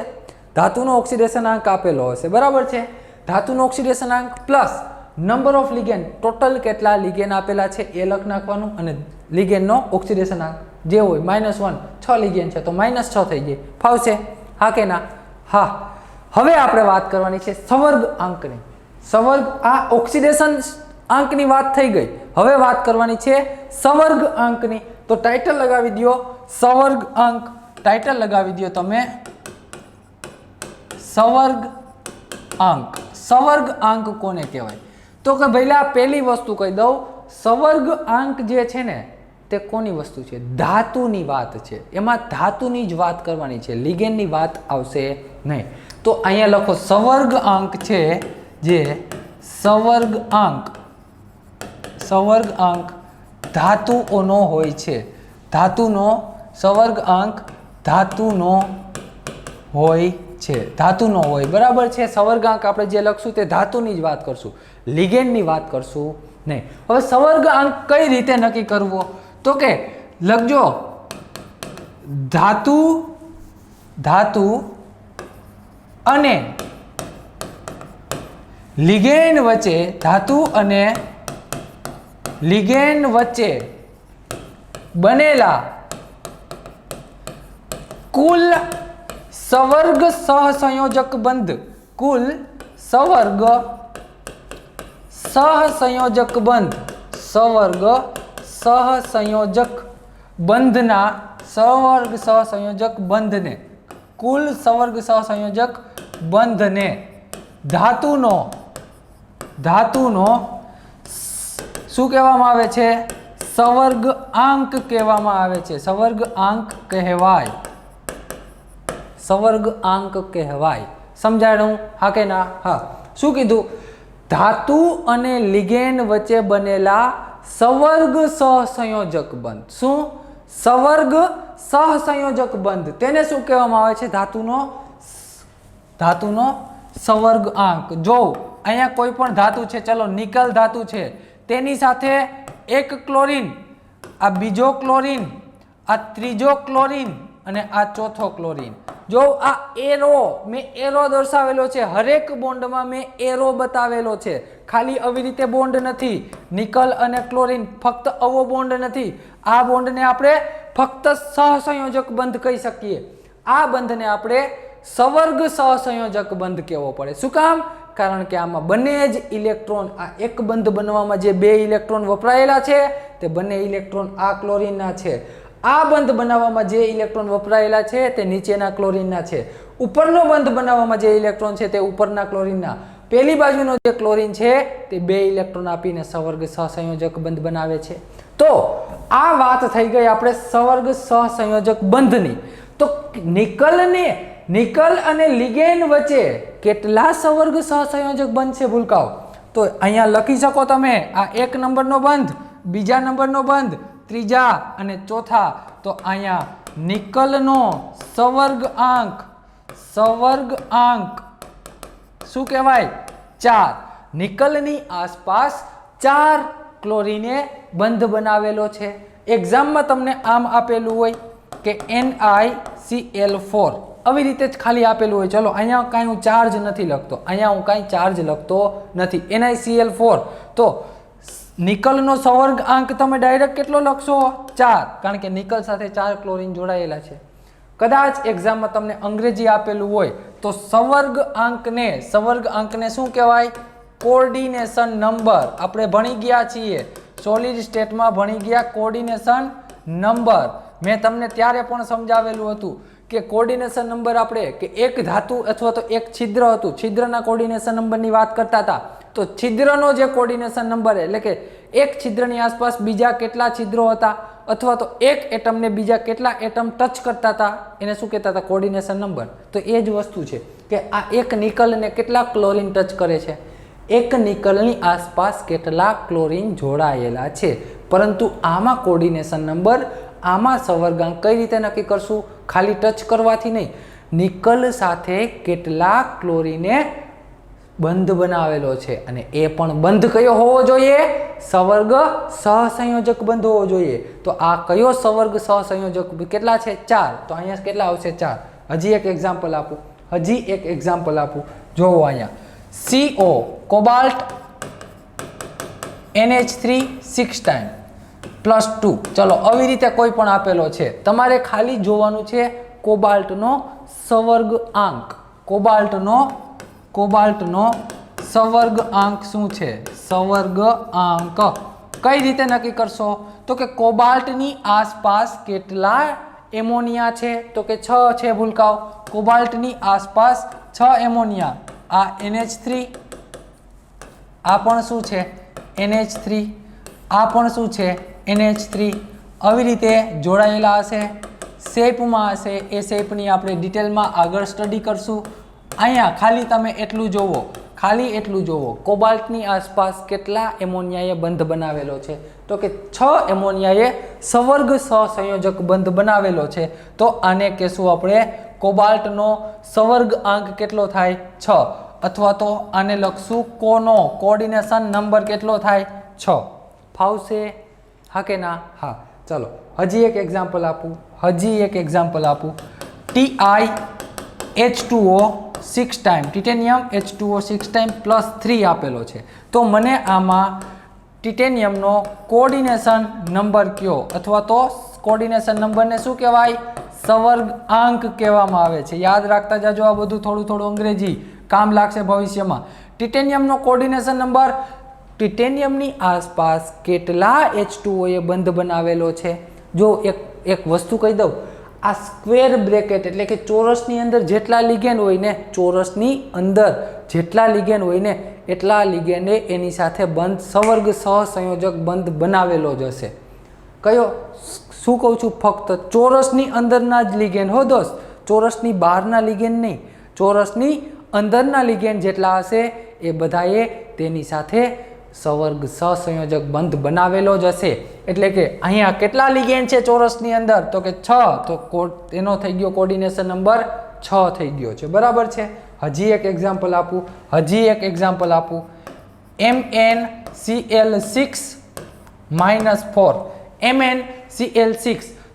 ધાતુનો ઓક્સિડેશન આંક આપેલો હશે, બરાબર છે? ધાતુનો ઓક્સિડેશન આંક plus number of ligand, total કેટલા લિગેન્ડ આપેલા છે એ લખ નાખવાનું, અને લિગેન્ડનો ઓક્સિડેશન આંક જે હોય -1, 6 લિગેન્ડ છે તો -6 થઈ જાય. ફાવશે? હા કે ના? હા. હવે આપણે વાત કરવાની છે સંવર્ગ આંકની. સંવર્ગ, આ ઓક્સિડેશન આંકની વાત થઈ ગઈ, હવે વાત કરવાની છે સંવર્ગ આંકની. તો ટાઇટલ લગાવી દો સંવર્ગ આંક. ટાઇટલ લગાવી દો તમે સંવર્ગ આંક. સંવર્ગ આંક કોને કહેવાય? તો કે પહેલા પહેલી વસ્તુ કહી દઉં, સંવર્ગ આંક જે છે ને તે કોની વસ્તુ છે? ધાતુની વાત છે. એમાં ધાતુની જ વાત કરવાની છે, લિગેન્ડની વાત આવશે નહીં. તો અહીંયા લખો સંવર્ગ આંક છે, જે સંવર્ગ આંક, સંવર્ગ આંક ધાતુઓનો હોય છે. ધાતુનો સંવર્ગ આંક ધાતુનો હોય છે, ધાતુનો હોય, બરાબર છે? સંવર્ગ આંક આપણે જે લખશું તે ધાતુની જ વાત કરશું, લિગેન્ડની વાત કરશું નહીં. હવે સંવર્ગ આંક કઈ રીતે નક્કી કરવો? તો કે લખજો ધાતુ અને લિગેન્ડ વચ્ચે, ધાતુ અને લિગેન્ડ વચ્ચે બનેલા કુલ સંવર્ગ સહસંયોજક બંધ, કુલ સંવર્ગ સહસંયોજક બંધ, સંવર્ગ સહસંયોજક બંધના, સંવર્ગ સહસંયોજક બંધને, કુલ સંવર્ગ સહસંયોજક બંધને ધાતુનો શું કહેવામાં આવે છે? સંવર્ગ આંક કહેવામાં આવે છે. સંવર્ગ આંક કહેવાય, સંવર્ગ આંક કહેવાય. સમજાયું? હા કે ના? હા. શું કીધું? ધાતુ અને લિગેન્ડ વચ્ચે બનેલા સંવર્ગ સહસંયોજક બંધ. શું? સંવર્ગ સહસંયોજક બંધ, તેને શું કહેવામાં આવે છે? ધાતુનો સંવર્ગ આંક. જો અહીંયા કોઈ પણ ધાતુ છે, ચલો નિકલ ધાતુ છે, તેની સાથે એક ક્લોરીન, આ બીજો ક્લોરીન, આ ત્રીજો ક્લોરીન અને આ ચોથો ક્લોરીન. જો આ એરો, મેં એરો દર્શાવેલો છે, હરેક બોન્ડમાં મેં એરો બતાવેલો છે, ખાલી આવી રીતે બોન્ડ નથી. નિકલ અને ક્લોરીન ફક્ત આવો બોન્ડ નથી, આ બોન્ડને આપણે ફક્ત સહસંયોજક બંધ કહી શકીએ. આ બંધને આપણે સંવર્ગ સહસંયોજક બંધ કહેવો પડે. શું કામ? કારણ કે આમાં બંને જ ઇલેક્ટ્રોન, આ એક બંધ બનવામાં જે 2 ઇલેક્ટ્રોન વપરાયેલા છે તે બંને ઇલેક્ટ્રોન આ ક્લોરીનના છે. આ બંધ બનાવવામાં જે ઇલેક્ટ્રોન વપરાયેલા છે તે નીચેના ક્લોરીનના છે. ઉપરનો બંધ બનાવવામાં જે ઇલેક્ટ્રોન છે તે ઉપરના ક્લોરીનના. પેલી બાજુનો જે ક્લોરીન છે તે 2 ઇલેક્ટ્રોન આપીને સંવર્ગ સહસંયોજક બંધ બનાવે છે. તો આ વાત થઈ ગઈ આપણે સંવર્ગ સહસંયોજક બંધની. તો નિકલ અને લિગેન્ડ વચ્ચે કેટલા સંવર્ગ સહસંયોજક બંધ છે ભૂલકાઓ? તો અહીંયા લખી શકો તમે, આ 1 નંબરનો બંધ, બીજા નંબરનો બંધ, ત્રીજા અને ચોથા. તો અહીંયા નિકલનો સંવર્ગ આંક શું કહેવાય? 4. નિકલની આસપાસ 4 ક્લોરીને બંધ બનાવેલો છે. એક્ઝામમાં તમને આમ આપેલું હોય કે NiCl4, આવી રીતે જ ખાલી આપેલું હોય. ચલો અહીંયા કાંઈ હું ચાર્જ નથી લખતો, અહીંયા હું કાંઈ ચાર્જ લખતો નથી, NiCl4. તો નિકલનો સંવર્ગ આંક તમે ડાયરેક્ટ કેટલો લખશો? 4, કારણ કે નિકલ સાથે 4 ક્લોરીન જોડાયેલા છે. કદાચ એક્ઝામમાં તમને અંગ્રેજી આપેલું હોય તો સંવર્ગ આંકને શું કહેવાય? Coordination number. આપણે ભણી ગયા છીએ, સોલિડ સ્ટેટમાં ભણી ગયા કોર્ડિનેશન નંબર. મેં તમને ત્યારે પણ સમજાવેલું હતું કે કોર્ડિનેશન નંબર આપણે કે એક ધાતુ અથવા તો એક છિદ્ર હતું, છિદ્રના કોર્ડિનેશન નંબરની વાત કરતા હતા, તો છિદ્રનો જે કોર્ડિનેશન નંબર એટલે કે એક છિદ્રની આસપાસ બીજા કેટલા છિદ્રો હતા અથવા તો એક એટમને બીજા કેટલા એટમ ટચ કરતા હતા એને શું કહેતા હતા? Coordination number. તો એ જ વસ્તુ છે કે આ એક નિકલને કેટલા ક્લોરીન ટચ કરે છે, એક નિકલની આસપાસ કેટલા ક્લોરીન જોડાયેલા છે. પરંતુ આમાં કોર્ડિનેશન નંબર, આમાં સવર્ગાંક કઈ રીતે નક્કી કરશું? ખાલી ટચ કરવાથી નહીં, નિકલ સાથે કેટલા ક્લોરીને બંધ બનાવેલો છે અને એ પણ બંધ કયો હોવો જોઈએ? સવર્ગ સહસંયોજક બંધ હોવો જોઈએ. તો આ કયો સવર્ગ સહસંયોજક કેટલા છે? 4. તો અહીંયા કેટલા આવશે? 4. હજી એક એક્ઝામ્પલ આપું, જોવો અહીંયા CO કોબાલ્ટ NH3 6 ટાઈમ +2. ચલો આવી રીતે કોઈ પણ આપેલો છે, તમારે ખાલી જોવાનું છે કોબાલ્ટનો સવર્ગ આંક. કોબાલ્ટનો સવર્ગ આંક શું છે? સવર્ગ આંક કઈ રીતે નક્કી કરશો? તો કે કોબાલ્ટની આસપાસ કેટલા એમોનિયા છે? તો કે 6 છે ભૂલકાઓ. કોબાલ્ટની આસપાસ 6 એમોનિયા. આ NH3, આ પણ શું છે? NH3, આ પણ શું છે? NH3. આવી રીતે જોડાયેલા હશે, શેપમાં હશે. એ શેપની આપણે ડિટેલમાં આગળ સ્ટડી કરશું. અહીંયા ખાલી તમે એટલું જોવો, કોબાલ્ટની આસપાસ કેટલા એમોનિયાએ બંધ બનાવેલો છે? તો કે 6 એમોનિયાએ સવર્ગ સહસંયોજક બંધ બનાવેલો છે. તો આને કહેશું આપણે કોબાલ્ટનો સવર્ગ આંક કેટલો થાય? 6. અથવા તો આને લખશું કોનો કોર્ડિનેશન નંબર કેટલો થાય? 6. ફાવશે? હા કે ના? હા. ચલો હજી એક એક્ઝામ્પલ આપું. TiH2O 6 time, titanium H2O 6 time +3 આપેલો છે. તો મને આમાં ટિટેનિયમનો કોર્ડિનેશન નંબર કયો? અથવા તો કોર્ડિનેશન નંબરને શું કહેવાય? સવર્ગ આંક કહેવામાં આવે છે. યાદ રાખતા જાજો, આ બધું થોડું અંગ્રેજી કામ લાગશે ભવિષ્યમાં. ટિટેનિયમનો કોર્ડિનેશન નંબર, ટિટેનિયમની આસપાસ કેટલા H2O એ બંધ બનાવેલો છે? જો એક વસ્તુ કહી દઉં, આ સ્ક્વેર બ્રેકેટ એટલે કે ચોરસની અંદર જેટલા લિગેન્ડ હોય ને, ચોરસની અંદર જેટલા લિગેન્ડ હોય ને એટલા લિગેન્ડે એની સાથે બંધ સવર્ગ સહસંયોજક બંધ બનાવેલો જ હશે. કયો? શું કહું છું? ફક્ત ચોરસની અંદરના જ લિગેન્ડ હો દોસ્ત, ચોરસની બહારના લિગેન્ડ નહીં. ચોરસની અંદરના લિગેન્ડ જેટલા હશે એ બધાએ તેની સાથે સવર્ગ સહસંયોજક બંધ બનાવેલો જ હશે. એટલે કે અહીંયા કેટલા લિગેન્ડ છે ચોરસની અંદર? તો કે 6. તો એનો થઈ ગયો કોર્ડિનેશન નંબર 6 થઈ ગયો છે. બરાબર છે. હજી એક એક્ઝામ્પલ આપું. MnCl6 -4. MnCl6.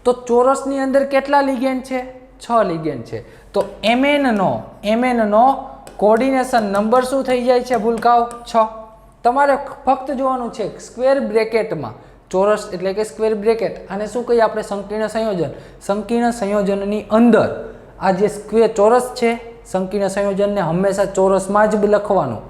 તો ચોરસની અંદર કેટલા લિગેન્ડ છે? 6 લિગેન્ડ છે. તો Mnનો કોર્ડિનેશન નંબર શું થઈ જાય છે ભૂલકાઓ? 6. તમારે ફક્ત જોવાનું છે સ્ક્વેર બ્રેકેટમાં, ચોરસ એટલે કે સ્ક્વેર બ્રેકેટ, આને શું કહીએ આપણે? સંકીર્ણ સંયોજન. સંકીર્ણ સંયોજનની અંદર આ જે સ્ક્વેર ચોરસ છે, સંકીર્ણ સંયોજનને હંમેશા ચોરસમાં જ લખવાનું.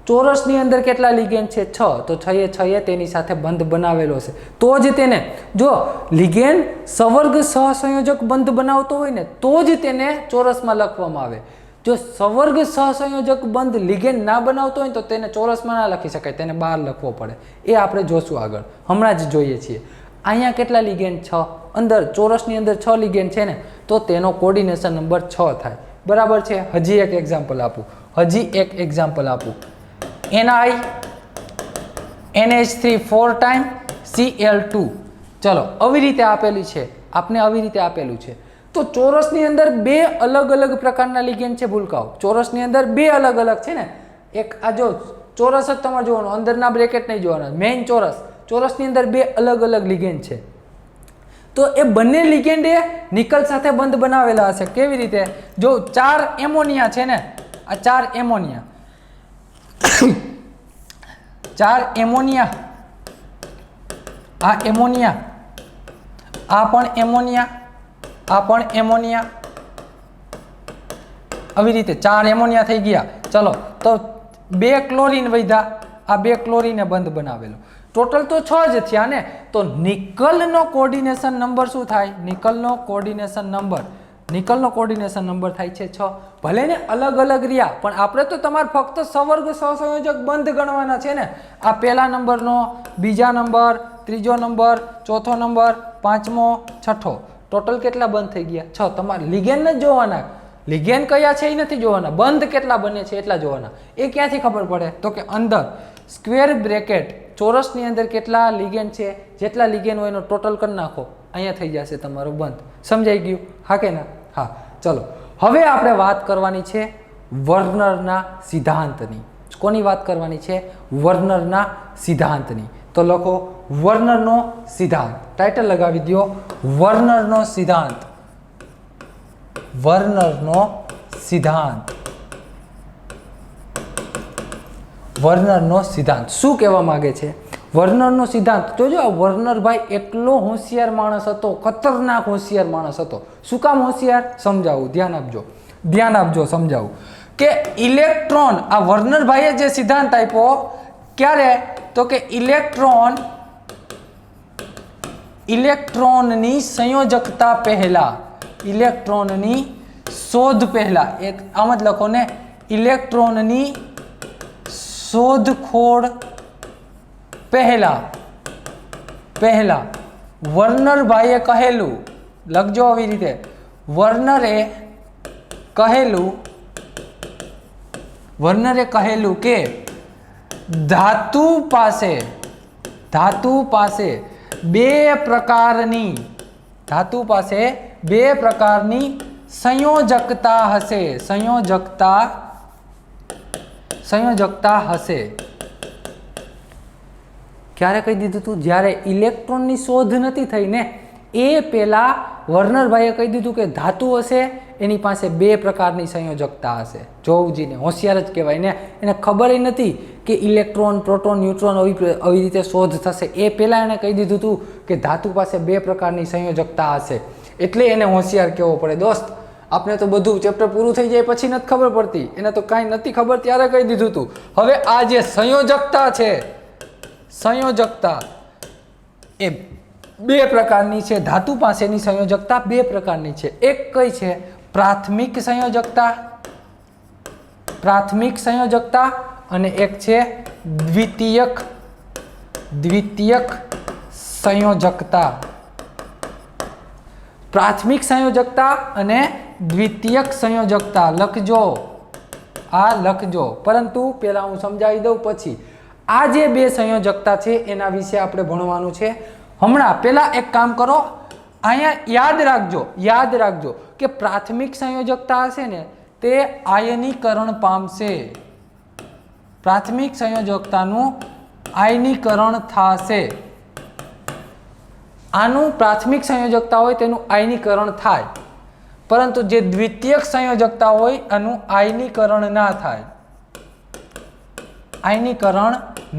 ચોરસની અંદર કેટલા લિગેન્ડ છે? 6. તો 6 એ તેની સાથે બંધ બનાવેલો છે. તો જ તેને, જો લિગેન્ડ સવર્ગ સહસંયોજક બંધ બનાવતો હોય ને તો જ તેને ચોરસમાં લખવામાં આવે. જો સવર્ગ સહસંયોજક બંધ લિગેન્ડ ના બનાવતો હોય તો તેને ચોરસમાં ના લખી શકાય, તેને બહાર લખવો પડે. એ આપણે જોશું આગળ, હમણાં જ જોઈએ છીએ. અહીંયા કેટલા લિગેન્ડ? 6. અંદર ચોરસની અંદર 6 લિગેન્ડ છે ને, તો તેનો કોર્ડિનેશન નંબર 6 થાય. બરાબર છે. હજી એક એક્ઝામ્પલ આપું. NH3 4 time Cl2. ચલો આવી રીતે આપેલું છે. તો ચોરસની અંદર 2 અલગ પ્રકારના લિગેન્ડ છે ભૂલકાઓ. ચોરસની અંદર 2 અલગ છે ને. એક આ જો ચોરસ જ તમારે જોવાનું, અંદરના બ્રેકેટ નહીં જોવાના. મેઇન ચોરસની અંદર 2 અલગ લિગેન્ડ છે. તો એ બંને લિગેન્ડ એ નિકલ સાથે બંધ બનાવેલા હશે. કેવી રીતે? જો 4 એમોનિયા છે ને, આ 4 એમોનિયા 4 એમોનિયા, આ એમોનિયા, આ પણ એમોનિયા, આવી રીતે 4 એમોનિયા થઈ ગયા. ચલો તો 2 ક્લોરીન વધ્યા, આ 2 ક્લોરીને બંધ બનાવેલો. ટોટલ તો 6 જ થયા ને. તો નિકલનો કોર્ડિનેશન નંબર શું થાય? નિકલનો કોર્ડિનેશન નંબર નિકલનો કોર્ડિનેશન નંબર થાય છે 6. ભલે ને અલગ અલગ રહ્યા પણ આપણે તો તમારે ફક્ત સવર્ગ સહસંયોજક બંધ ગણવાના છે ને. આ પહેલા નંબરનો, બીજા નંબર, ત્રીજો નંબર, ચોથો નંબર, પાંચમો, છઠ્ઠો, ટોટલ કેટલા બંધ થઈ ગયા? 6. તમારે લિગેન જ જોવાના. લિગેન કયા છે એ નથી જોવાના, બંધ કેટલા બને છે એટલા જોવાના. એ ક્યાંથી ખબર પડે? તો કે અંદર સ્ક્વેર બ્રેકેટ ચોરસની અંદર કેટલા લિગેન છે, જેટલા લિગેન હોય એનો ટોટલ કરી નાખો, અહીંયા થઈ જશે તમારો બંધ. સમજાઈ ગયું? હા કે ના? હા. ચલો હવે આપણે વાત કરવાની છે વર્નરના સિદ્ધાંતની. કોની વાત કરવાની છે? વર્નરના સિદ્ધાંતની. તો લખો વર્નરનો સિદ્ધાંત. ટાઇટલ લગાવી દો, વર્નરનો સિદ્ધાંત. વર્નરનો સિદ્ધાંત. વર્નરનો સિદ્ધાંત શું કહેવા માંગે છે? વર્નરનો સિદ્ધાંત જોજો. આ વર્નરભાઈ એટલો હોશિયાર માણસ હતો, ખતરનાક હોશિયાર માણસ હતો. શું કામ હોશિયાર? સમજાવું, ધ્યાન આપજો, ધ્યાન આપજો, સમજાવું. કે ઇલેક્ટ્રોન, આ વર્નરભાઈએ જે સિદ્ધાંત આપ્યો ક્યારે? તો કે ઇલેક્ટ્રોનની સંયોજકતા પહેલા, ઇલેક્ટ્રોનની શોધ પહેલા, એક આમ જ લખો ને, ઇલેક્ટ્રોનની શોધખોળ પહેલા વર્નરભાઈએ કહેલું, લખજો આવી રીતે, વર્નરે કહેલું કે ધાતુ પાસે બે પ્રકારની સંયોજકતા હશે. સંયોજકતા હશે. ક્યારે કહી દીધું હતું? જ્યારે ઇલેક્ટ્રોનની શોધ નથી થઈ ને એ પહેલા વર્નરભાઈએ કહી દીધું કે ધાતુ હશે એની પાસે બે પ્રકારની સંયોજકતા હશે. જોવજીને હોશિયાર જ કહેવાય ને, એને ખબર નથી કે ઇલેક્ટ્રોન, પ્રોટોન, ન્યુટ્રોન આવી રીતે શોધ થશે. એ પહેલાં એણે કહી દીધું હતું કે ધાતુ પાસે બે પ્રકારની સંયોજકતા હશે. એટલે એને હોશિયાર કહેવો પડે દોસ્ત. આપણે તો બધું ચેપ્ટર પૂરું થઈ જાય પછી નથી ખબર પડતી, એને તો કાંઈ નથી ખબર ત્યારે કહી દીધું હતું. હવે આ જે સંયોજકતા છે, સંયોજકતા એ બે પ્રકારની છે. ધાતુ પાસેની સંયોજકતા બે પ્રકારની છે. એક કઈ છે? પ્રાથમિક સંયોજકતા અને એક છે દ્વિતીયક સંયોજકતા. પ્રાથમિક સંયોજકતા અને દ્વિતીયક સંયોજકતા લખજો, આ લખજો. પરંતુ પહેલા હું સમજાવી દઉં પછી. આ જે બે સંયોજકતા છે એના વિશે આપણે ભણવાનું છે હમણાં. પહેલા એક કામ કરો, અહીંયા યાદ રાખજો કે પ્રાથમિક સંયોજકતા હશે ને તે આયનીકરણ પામશે. પ્રાથમિક સંયોજકતાનું આયનીકરણ થશે. આનું પ્રાથમિક સંયોજકતા હોય તેનું આયનીકરણ થાય, પરંતુ જે દ્વિતીયક સંયોજકતા હોય એનું આયનીકરણ ના થાય. આયનીકરણ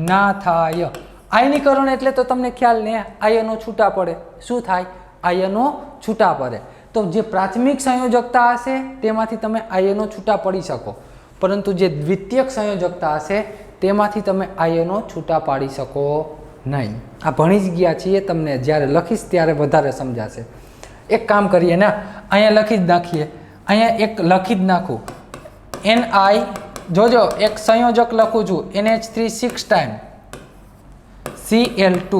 ના થાય. આયનીકરણ એટલે તો તમને ખ્યાલ ને, આયનો છૂટા પડે. શું થાય? આયનો છૂટા પડે. તો જે પ્રાથમિક સંયોજકતા હશે તેમાંથી તમે આયનો છૂટા પડી શકો, પરંતુ જે દ્વિતીયક સંયોજકતા હશે તેમાંથી તમે આયનો છૂટા પાડી શકો નહીં. આ ભણી જ ગયા છીએ, તમને જ્યારે લખીશ ત્યારે વધારે સમજાશે. એક કામ કરીએ ને, અહીંયા લખી જ નાખીએ. અહીંયા એક લખી જ નાખું, Ni. જોજો, એક સંયોજક લખું છું NH3 6 ટાઈમ Cl2.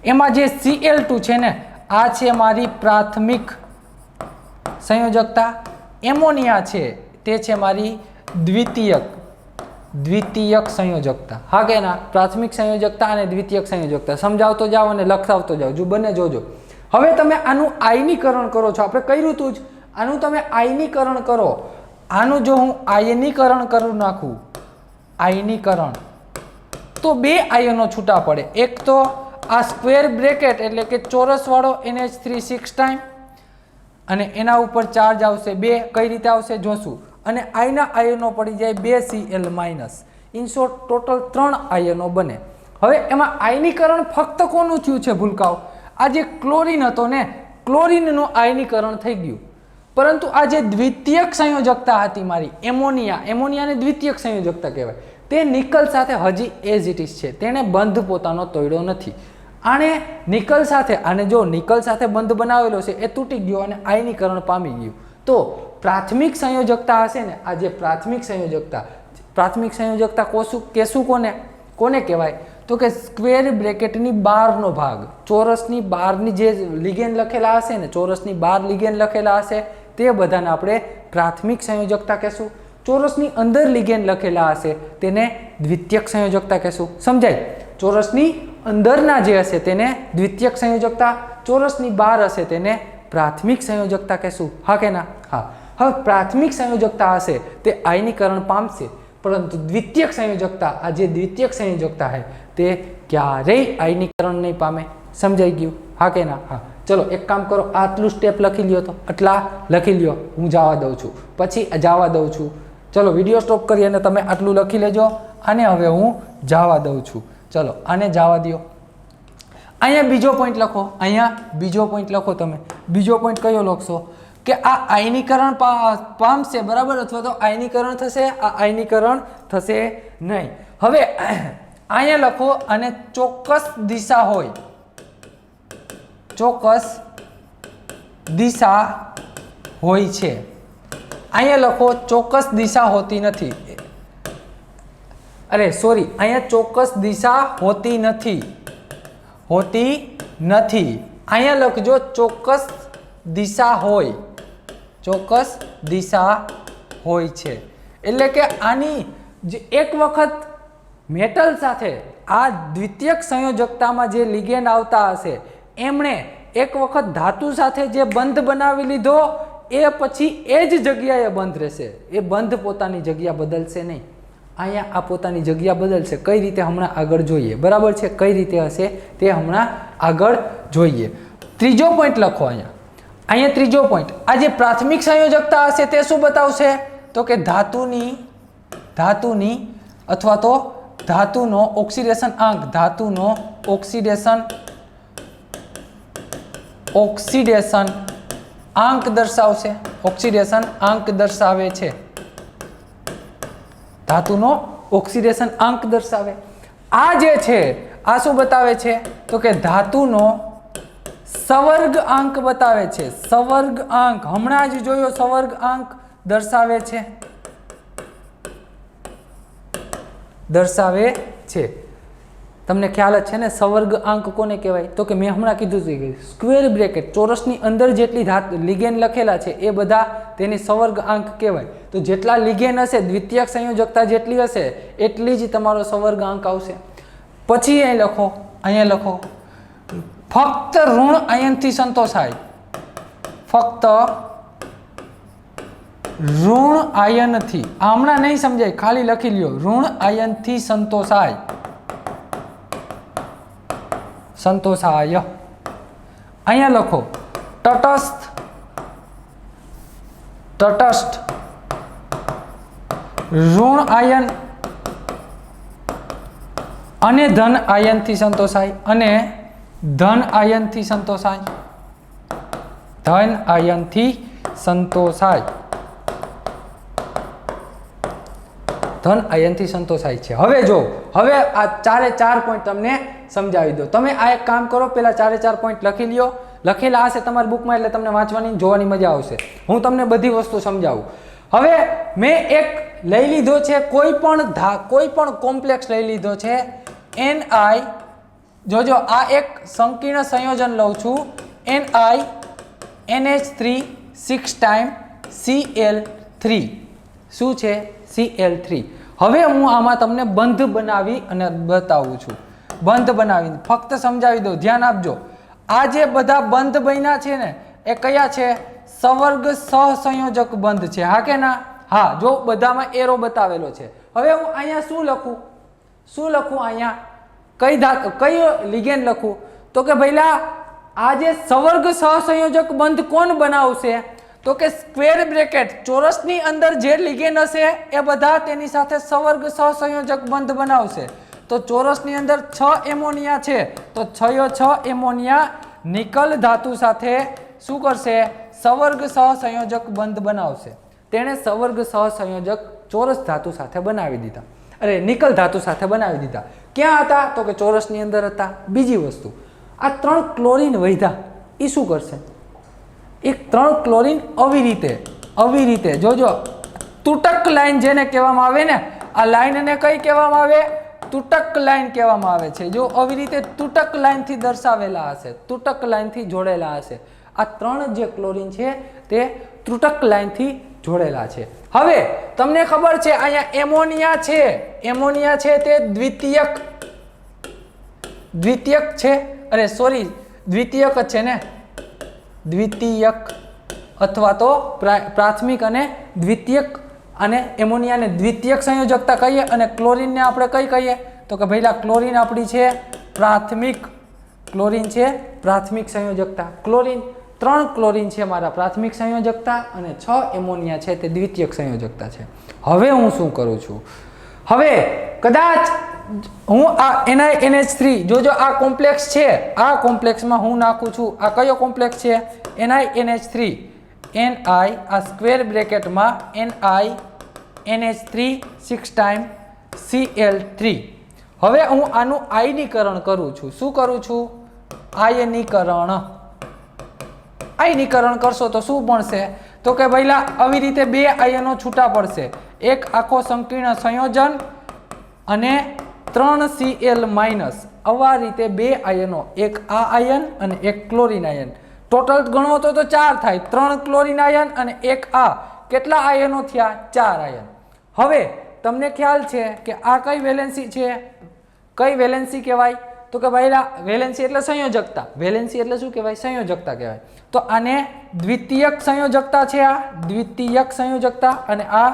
એમાં જે Cl2 છે ને આ છે મારી પ્રાથમિક સંયોજકતા. એમોનિયા છે તે છે મારી દ્વિતીયક સંયોજકતા. હા કે ના? પ્રાથમિક સંયોજકતા અને દ્વિતીયક સંયોજકતા સમજાવતો જાઓ અને લખાવતો જાઓ, જો બંને જોજો. હવે તમે આનું આયનીકરણ કરો છો, આપણે કર્યું હતું જ. આનું તમે આયનીકરણ કરો. આનું જો હું આયનીકરણ કરું નાખું, આયનીકરણ, તો બે આયનો છૂટા પડે. એક તો આ સ્ક્વેર બ્રેકેટ એટલે કે ચોરસવાળો NH3 6 ટાઈમ, અને એના ઉપર ચાર્જ આવશે 2. કઈ રીતે આવશે જોશું. અને આના આયનો પડી જાય 2Cl-. ઇન શોર્ટ ટોટલ 3 આયનો બને. હવે એમાં આયનીકરણ ફક્ત કોનું થયું છે ભૂલકાઓ? આ જે ક્લોરીન હતો ને, ક્લોરીનનું આયનીકરણ થઈ ગયું. પરંતુ આ જે દ્વિતીયક સંયોજકતા હતી મારી એમોનિયાને દ્વિતીયક સંયોજકતા કહેવાય. તે નિકલ સાથે હજી એઝ ઇટ ઇઝ છે, તેણે બંધ પોતાનો તોડ્યો નથી. આને નિકલ સાથે, આને જો નિકલ સાથે બંધ બનાવેલો છે એ તૂટી ગયો અને આયનીકરણ પામી ગયું. તો પ્રાથમિક સંયોજકતા હશે ને, આ જે પ્રાથમિક સંયોજકતા કહેશું કોને કહેવાય? તો કે સ્ક્વેર બ્રેકેટની બહારનો ભાગ, ચોરસની બહારની જે લિગેન્ડ લખેલા હશે ને, ચોરસની બહાર લિગેન્ડ લખેલા હશે તે બધાને આપણે પ્રાથમિક સંયોજકતા કહેશું. ચોરસની અંદર લિગેન્ડ લખેલા હશે તેને દ્વિતીયક સંયોજકતા કહેશું. સમજાય? ચોરસની અંદરના જે હશે તેને દ્વિતીયક સંયોજકતા, ચોરસની બહાર હશે તેને પ્રાથમિક સંયોજકતા કહેશું. હા કે ના? હા. હવે પ્રાથમિક સંયોજકતા હશે તે આયનીકરણ પામશે, પરંતુ દ્વિતીયક સંયોજકતા, આ જે દ્વિતીયક સંયોજકતા છે તે ક્યારેય આયનીકરણ નહીં પામે. સમજાઈ ગયું? હા કે ના? હા. ચલો એક કામ કરો, આટલું સ્ટેપ લખી લ્યો, તો આટલા લખી લ્યો, હું જવા દઉં છું, પછી જવા દઉં છું. ચલો વિડીયો સ્ટોપ કરી અને તમે આટલું લખી લેજો. આને હવે હું જવા દઉં છું. ચલો આને જવા દો. અહીંયા બીજો પોઈન્ટ લખો, અહીંયા બીજો પોઈન્ટ લખો. તમે બીજો પોઈન્ટ કયો લખશો? કે આ આયનીકરણ પામશે, બરાબર, અથવા તો આયનીકરણ થશે, આ આયનીકરણ થશે નહીં. હવે અહીંયા લખો, અને ચોક્કસ દિશા હોય, ચોક્કસ દિશા હોય છે. અહીંયા લખો ચોક્કસ દિશા હોતી નથી. અરે સોરી, અહીંયા ચોક્કસ દિશા હોતી નથી, હોતી નથી. અહીંયા લખજો ચોક્કસ દિશા હોય, ચોક્કસ દિશા હોય છે. એટલે કે આની જે એક વખત મેટલ સાથે આ દ્વિતીયક સંયોજકતામાં જે લિગેન્ડ આવતા હશે એમણે એક વખત ધાતુ સાથે જે બંધ બનાવી લીધો, એ પછી એ જ જગ્યાએ બંધ રહેશે. એ બંધ પોતાની જગ્યા બદલશે નહીં. અહીંયા આ પોતાની જગ્યા બદલશે. કઈ રીતે હમણાં આગળ જોઈએ, બરાબર છે? કઈ રીતે હશે તે હમણાં આગળ જોઈએ. ત્રીજો પોઈન્ટ લખો અહીંયા. અહીંયા ત્રીજો પોઈન્ટ, આ જે પ્રાથમિક સંયોજકતા હશે તે શું બતાવશે? તો કે ધાતુની અથવા તો ધાતુનો ઓક્સિડેશન આંક, ધાતુનો ઓક્સિડેશન આંક દર્શાવશે. ઓક્સિડેશન આંક દર્શાવે છે, ધાતુનો ઓક્સિડેશન આંક દર્શાવે. આ જે છે આ શું બતાવે છે? તો કે ધાતુનો સવર્ગ આંક બતાવે છે. સવર્ગ આંક હમણાં જ જોયો, સવર્ગ આંક દર્શાવે છે, દર્શાવે છે. તમને ખ્યાલ જ છે ને સવર્ગ આંક કોને કહેવાય? તો કે મેં હમણાં કીધું છે, સ્ક્વેર બ્રેકેટ, ચોરસની અંદર જેટલી લિગેન્ડ લખેલા છે એ બધા તેની સવર્ગ આંક કહેવાય. તો જેટલા લિગેન્ડ હશે, દ્વિતીયક સંયોજકતા જેટલી હશે એટલી જ તમારો સવર્ગ આંક આવશે. પછી અહીં લખો, અહીંયા લખો, ફક્ત ઋણ આયનથી સંતોષાય, ફક્ત ઋણ આયનથી. હમણાં નહીં સમજાય, ખાલી લખી લ્યો, ઋણ આયનથી સંતોષાય, સંતોષાય. અહીંયા લખો તટસ્થ ઋણ આયન અને ધન આયનથી સંતોષાય, અને ધન આયનથી સંતોષાય, ધન આયનથી સંતોષાય, ધન આયનથી સંતોષાય છે. હવે જો, હવે આ ચારે ચાર પોઈન્ટ તમને સમજાવી દો. તમે આ એક કામ કરો, પહેલા ચારે ચાર પોઈન્ટ લખી લ્યો. લખેલા હશે તમારી બુકમાં એટલે તમને વાંચવાની જોવાની મજા આવશે. હું તમને બધી વસ્તુ સમજાવું. હવે મેં એક લઈ લીધો છે, કોઈ પણ કોમ્પ્લેક્સ લઈ લીધો છે, Ni. જોજો આ એક સંકીર્ણ સંયોજન લઉં છું, Ni NH3 6 ટાઈમ Cl3. શું છે? Cl3. હવે હું આમાં તમને બંધ બનાવી અને બતાવું છું. બંધ બનાવીને ફક્ત સમજાવી દઉં, ધ્યાન આપજો. આ જે બધા બંધ બન્યા છે ને એ કયા છે? સવર્ગ સહસંયોજક બંધ છે. હા કે ના? હા. જો બધામાં એરો બતાવેલો છે. હવે હું અહીંયા શું લખું? અહીંયા કઈ લિગેન્ડ લખું? તો કે ભઈલા આ જે સવર્ગ સહસંયોજક બંધ કોણ બનાવશે? તો કે સ્ક્વેર બ્રેકેટ, ચોરસની અંદર જે લિગેન્ડ હશે એ બધા તેની સાથે સવર્ગ સહસંયોજક બંધ બનાવશે. તો ચોરસની અંદર 6 એમોનિયા છે, તો 6 એમોનિયા નિકલ ધાતુ સાથે શું કરશે? સવર્ગ સહસંયોજક બંધ બનાવશે. તેણે સવર્ગ સહસંયોજક ચોરસ ધાતુ સાથે બનાવી દીધા, અરે નિકલ ધાતુ સાથે બનાવી દીધા. ક્યાં હતા? તો કે ચોરસની અંદર હતા. બીજી વસ્તુ, આ 3 ક્લોરીન વધ્યા, એ શું કરશે? એક 3 ક્લોરીન આવી રીતે જોજો, તૂટક લાઈન જેને કહેવામાં આવે ને, આ લાઈનને કઈ કહેવામાં આવે? તૂટક લાઈન કહેવામાં આવે છે. જો આવી રીતે તૂટક લાઈનથી દર્શાવેલા હશે, તૂટક લાઈનથી જોડેલા હશે. આ 3 જે ક્લોરીન છે તે તૂટક લાઈનથી જોડેલા છે. હવે તમને ખબર છે અહીંયા એમોનિયા છે તે દ્વિતીયક છે, અરે સોરી દ્વિતીયક જ છે ને, દ્વિતીયક અથવા તો પ્રાથમિક અને દ્વિતીયક, અને એમોનિયાને દ્વિતીયક સંયોજકતા કહીએ અને ક્લોરીનને આપણે કઈ કહીએ? તો કે ભાઈલા ક્લોરીન આપણી છે પ્રાથમિક, ક્લોરીન છે પ્રાથમિક સંયોજકતા. ક્લોરીન 3 ક્લોરીન છે મારા પ્રાથમિક સંયોજકતા અને 6 એમોનિયા છે તે દ્વિતીયક સંયોજકતા છે. હવે હું શું કરું છું? હવે કદાચ હું આ NiNH3, જોજો આ કોમ્પ્લેક્સ છે, આ કોમ્પ્લેક્સમાં હું નાખું છું. આ કયો કોમ્પ્લેક્સ છે? NiNH3, Ni આ સ્ક્વેર બ્રેકેટમાં NiNH3 6 ટાઈમ Cl3. હવે હું આનું આયનીકરણ કરું છું. શું કરું છું? આયનીકરણ કરશો તો શું બનશે? તો કે ભાઈલા આવી રીતે 2 આયનો છૂટા પડશે, એક આખો સંકીર્ણ સંયોજન અને 3 Cl માઇનસ. આવા રીતે 2 આયનો, એક આ આયન અને એક ક્લોરીન આયન. ટોટલ ગણો તો 4 થાય, 3 ક્લોરીન આયન અને એક આ. કેટલા આયનો થયા? 4 આયન. હવે તમને ખ્યાલ છે કે આ કઈ વેલેન્સી છે? કઈ વેલેન્સી કહેવાય? તો કે ભાઈલા વેલેન્સી એટલે સંયોજકતા. વેલેન્સી એટલે શું કહેવાય? સંયોજકતા કહેવાય. તો આને દ્વિતીયક સંયોજકતા છે, આ દ્વિતીયક સંયોજકતા, અને આ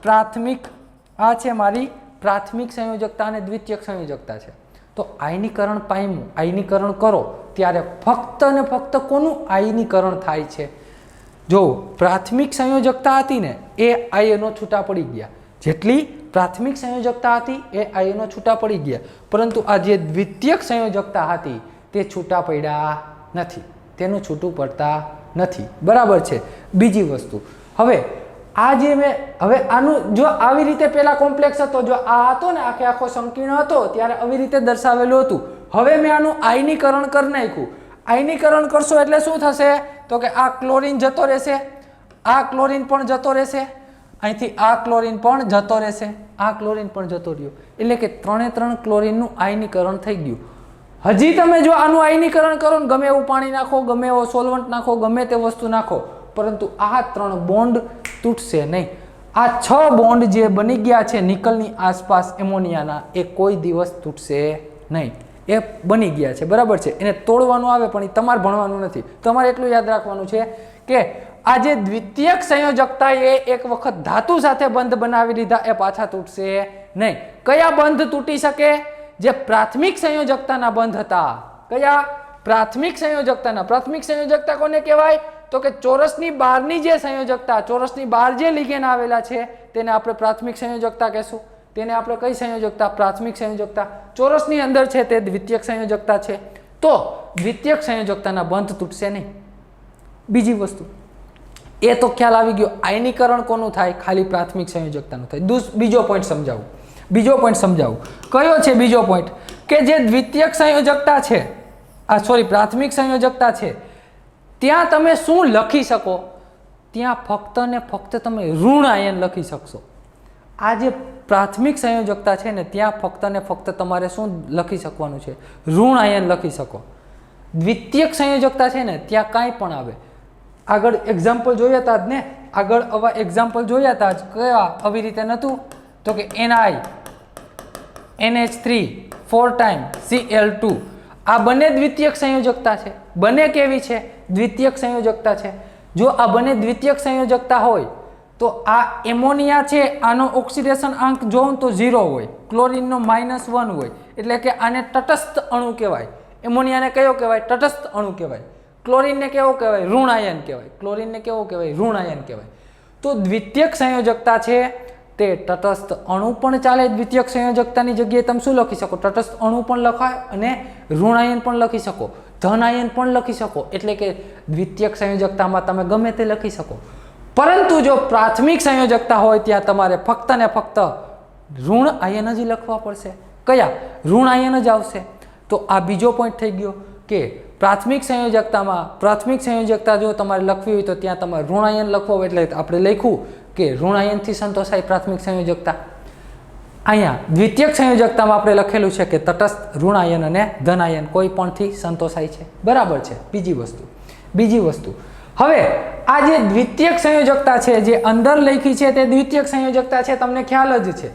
પ્રાથમિક, આ છે મારી પ્રાથમિક સંયોજકતા અને દ્વિતીયક સંયોજકતા છે. તો આયનીકરણ પામ્યું, આયનીકરણ કરો ત્યારે ફક્ત ને ફક્ત કોનું આયનીકરણ થાય છે? જો પ્રાથમિક સંયોજકતા હતી ને એ આયનો છૂટા પડી ગયા, જેટલી પ્રાથમિક સંયોજકતા હતી એ આયનો છૂટા પડી ગયા, પરંતુ આ જે દ્વિતીયક સંયોજકતા હતી તે છૂટા પડ્યા નથી, તેનું છૂટું પડતા નથી. બરાબર છે. બીજી વસ્તુ, હવે આ જે હવે આનું જો આવી રીતે પેલા કોમ્પ્લેક્સ હતો, જો આ હતો ને આખો સંકીર્ણ હતો ત્યારે આવી રીતે દર્શાવેલું હતું. હવે મેં આનું આયનીકરણ કરી નાખ્યું. આયનીકરણ કરશો એટલે શું થશે? તો કે આ ક્લોરીન જતો રહેશે, આ ક્લોરીન પણ જતો રહેશે, અહીંથી આ ક્લોરીન પણ જતો રહેશે, આ ક્લોરીન પણ જતો રહ્યો. એટલે કે 3 ક્લોરીનનું આયનીકરણ થઈ ગયું. હજી તમે જો આનું આયનીકરણ કરો ને, ગમે એવું પાણી નાખો, ગમે એવો સોલ્વન્ટ નાખો, ગમે તે વસ્તુ નાખો, પરંતુ આ 3 બોન્ડ તૂટશે નહીં. આ 6 બોન્ડ જે બની ગયા છે નિકલની આસપાસ એમોનિયાના, એ કોઈ દિવસ તૂટશે નહીં. એ બની ગયા છે, બરાબર છે. એને તોડવાનું આવે પણ એ તમારે ભણવાનું નથી. તમારે એટલું યાદ રાખવાનું છે કે આ જે દ્વિતીયક સંયોજકતા એ એક વખત ધાતુ સાથે બંધ બનાવી લીધા, એ પાછા તૂટશે નહીં. કયા બંધ તૂટી શકે? જે પ્રાથમિક સંયોજકતાના બંધ હતા. કયા? પ્રાથમિક સંયોજકતાના. પ્રાથમિક સંયોજકતા કોને કહેવાય? તો કે ચોરસની બહારની જે સંયોજકતા, ચોરસની બહાર જે લિગેન્ડ આવેલા છે તેને આપણે પ્રાથમિક સંયોજકતા કહેશું. તેને આપણે કઈ સંયોજકતા? પ્રાથમિક સંયોજકતા. ચોરસની અંદર છે તે દ્વિતીયક સંયોજકતા છે. તો દ્વિતીયક સંયોજકતાના બંધ તૂટશે નહીં. બીજી વસ્તુ, એ તો ખ્યાલ આવી ગયો. આયનીકરણ કોનું થાય? ખાલી પ્રાથમિક સંયોજકતાનું થાય. બીજો પોઈન્ટ સમજાવું. કયો છે બીજો પોઈન્ટ? કે જે દ્વિતીયક સંયોજકતા છે, પ્રાથમિક સંયોજકતા છે, ત્યાં તમે શું લખી શકો? ત્યાં ફક્ત ને ફક્ત તમે ઋણ આયન લખી શકશો. આ જે પ્રાથમિક સંયોજકતા છે ને ત્યાં ફક્ત ને ફક્ત તમારે શું લખી શકવાનું છે? ઋણ આયન લખી શકો. દ્વિતીયક સંયોજકતા છે ને ત્યાં કાંઈ પણ આવે. આગળ એક્ઝામ્પલ જોયા હતા જ ને, આગળ આવા એક્ઝામ્પલ જોયા હતા જ. કયા? આવી રીતે નહોતું? તો કે NiNH3 4 ટાઈમ Cl2. આ બંને દ્વિતીયક સંયોજકતા છે. બંને કેવી છે? દ્વિતીયક સંયોજકતા છે. જો આ બંને દ્વિતીયક સંયોજકતા હોય તો આ એમોનિયા છે, આનો ઓક્સિડેશન આંક જોઉં તો 0 હોય, ક્લોરીનનો -1 હોય, એટલે કે આને તટસ્થ અણુ કહેવાય. એમોનિયાને કયો કહેવાય? તટસ્થ અણુ કહેવાય. ક્લોરીનને કેવો કહેવાય? ઋણ આયન કહેવાય. ક્લોરીનને કેવો કહેવાય? ઋણ આયન કહેવાય. તો દ્વિતીયક સંયોજકતા છે તે તટસ્થ અણુ પણ ચાલે. દ્વિતીયક સંયોજકતાની જગ્યાએ તમે શું લખી શકો? તટસ્થ અણુ પણ લખાય અને ઋણ આયન પણ લખી શકો, ધન આયન પણ લખી શકો. એટલે કે દ્વિતીયક સંયોજકતામાં તમે ગમે તે લખી શકો. પરંતુ જો પ્રાથમિક સંયોજકતા હોય ત્યાં તમારે ફક્ત ને ફક્ત ઋણ આયન જ લખવા પડશે. કયા? ઋણ આયન જ આવશે. તો આ બીજો પોઈન્ટ થઈ ગયો કે પ્રાથમિક સંયોજકતા જો તમારે લખવી હોય તો ત્યાં તમારે ઋણાયન લખવો હોય, એટલે આપણે લખ્યું કે ઋણાયનથી સંતોષાય પ્રાથમિક સંયોજકતા. અહીંયા દ્વિતીયક સંયોજકતામાં આપણે લખેલું છે કે તટસ્થ ઋણાયન અને ધનાયન કોઈ પણથી સંતોષાય છે. બરાબર છે. બીજી વસ્તુ હવે આ જે દ્વિતીયક સંયોજકતા છે જે અંદર લખી છે તે દ્વિતીયક સંયોજકતા છે, તમને ખ્યાલ જ છે.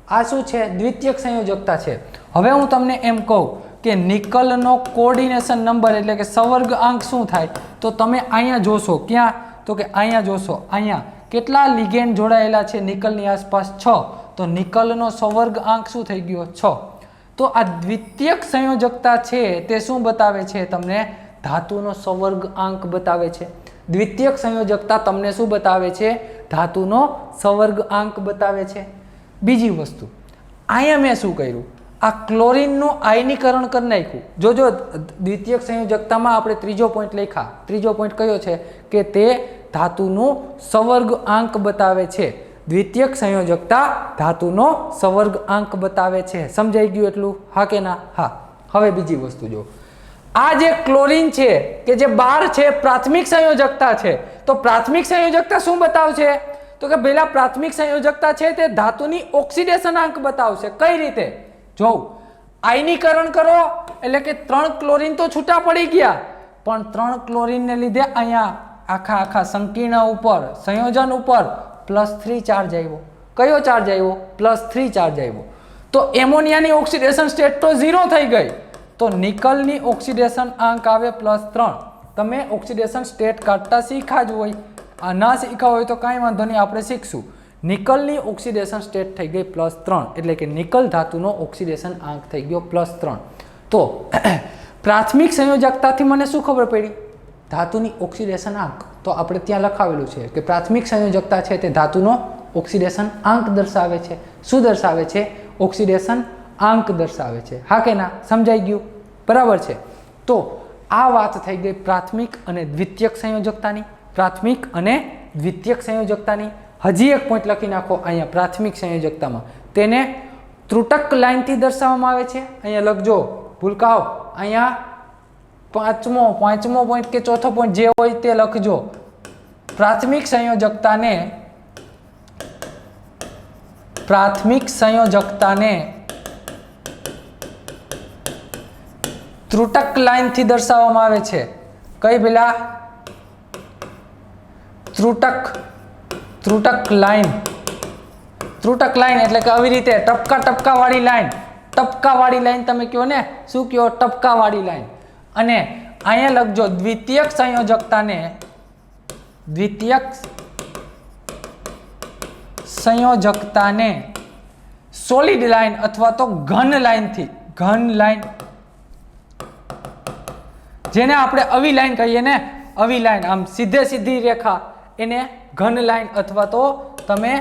આ શું છે? દ્વિતીયક સંયોજકતા છે. હવે હું તમને એમ કહું કે નિકલનો કોઓર્ડિનેશન નંબર એટલે કે સંવર્ગ આંક શું થાય, તો તમે અહીંયા જોશો. ક્યાં? તો કે અહીંયા જોશો. અહીંયા કેટલા લિગેન્ડ જોડાયેલા છે નિકલની આસપાસ? 6. તો નિકલનો સંવર્ગ આંક શું થઈ ગયો? 6. તો આ દ્વિતીયક સંયોજકતા છે તે શું બતાવે છે? તમને ધાતુનો સંવર્ગ આંક બતાવે છે. દ્વિતીયક સંયોજકતા તમને શું બતાવે છે? ધાતુનો સંવર્ગ આંક બતાવે છે. બીજી વસ્તુ, અહીંયા મેં શું કર્યું? આ ક્લોરીનનું આયનીકરણ કરી નાખ્યું. જોજો દ્વિતીયક સંયોજકતામાં આપણે ત્રીજો પોઈન્ટ લખ્યા. ત્રીજો પોઈન્ટ કયો છે? કે તે ધાતુનું સંવર્ગ આંક બતાવે છે. દ્વિતીયક સંયોજકતા ધાતુનો સંવર્ગ આંક બતાવે છે. સમજાઈ ગયું એટલું? હા કે ના? હા. હવે બીજી વસ્તુ જો, આ જે ક્લોરીન છે કે જે 12 છે પ્રાથમિક સંયોજકતા છે, તો પ્રાથમિક સંયોજકતા શું બતાવશે? તો કે પહેલા પ્રાથમિક સંયોજકતા છે તે ધાતુની ઓક્સિડેશન આંક બતાવશે. કઈ રીતે? જો આયનીકરણ કરો એટલે કે 3 ક્લોરીન તો છૂટા પડી ગયા, પણ 3 ક્લોરીનને લીધે અહીંયા આખા સંકીર્ણ ઉપર સંયોજન ઉપર +3 ચાર્જ આવ્યો. કયો ચાર્જ આવ્યો? +3 ચાર્જ આવ્યો. તો એમોનિયાની ઓક્સિડેશન સ્ટેટ તો 0 થઈ ગઈ. તો નિકલની ઓક્સિડેશન આંક આવે +3. તમે ઓક્સિડેશન સ્ટેટ કાઢતા શીખ્યા જ હોય. આ ના શીખ્યા હોય તો કાંઈ વાંધો નહીં, આપણે શીખશું. નિકલની ઓક્સિડેશન સ્ટેટ થઈ ગઈ +3, એટલે કે નિકલ ધાતુનો ઓક્સિડેશન આંક થઈ ગયો +3. તો પ્રાથમિક સંયોજકતાથી મને શું ખબર પડી? ધાતુની ઓક્સિડેશન આંક. તો આપણે ત્યાં લખાવેલું છે કે પ્રાથમિક સંયોજકતા છે તે ધાતુનો ઓક્સિડેશન આંક દર્શાવે છે. શું દર્શાવે છે? ઓક્સિડેશન આંક દર્શાવે છે. હા કે ના? સમજાઈ ગયું? બરાબર છે. તો આ વાત થઈ ગઈ પ્રાથમિક અને દ્વિતીયક સંયોજકતાની. પ્રાથમિક અને દ્વિતીયક સંયોજકતાની. હજી એક પોઈન્ટ લખી નાખો અહીંયા પ્રાથમિક સંયોજકતામાં. તેને ત્રુટક લાઇનથી દર્શાવવામાં આવે છે. અહીંયા લખજો, ભૂલકાઓ. અહીંયા પાંચમો પોઈન્ટ કે ચોથો પોઈન્ટ જે હોય તે લખજો. પ્રાથમિક સંયોજકતાને ત્રુટક લાઇનથી દર્શાવવામાં આવે છે. કઈ પેલા? ત્રુટક લાઇન. ત્રુટક લાઇન એટલે કે આવી રીતે ટપકાવાળી લાઇન. ટપકાવાળી લાઇન તમે કહો ને, શું કહો? ટપકાવાળી લાઇન. અને અહીંયા લખજો દ્વિતીયક સંયોજકતાને સોલિડ લાઇન અથવા તો ઘન લાઇન, જેને આપણે અવી લાઇન કહીએ ને, અવી લાઇન, આમ સીધી રેખા, એને ઘન લાઇન અથવા તો તમે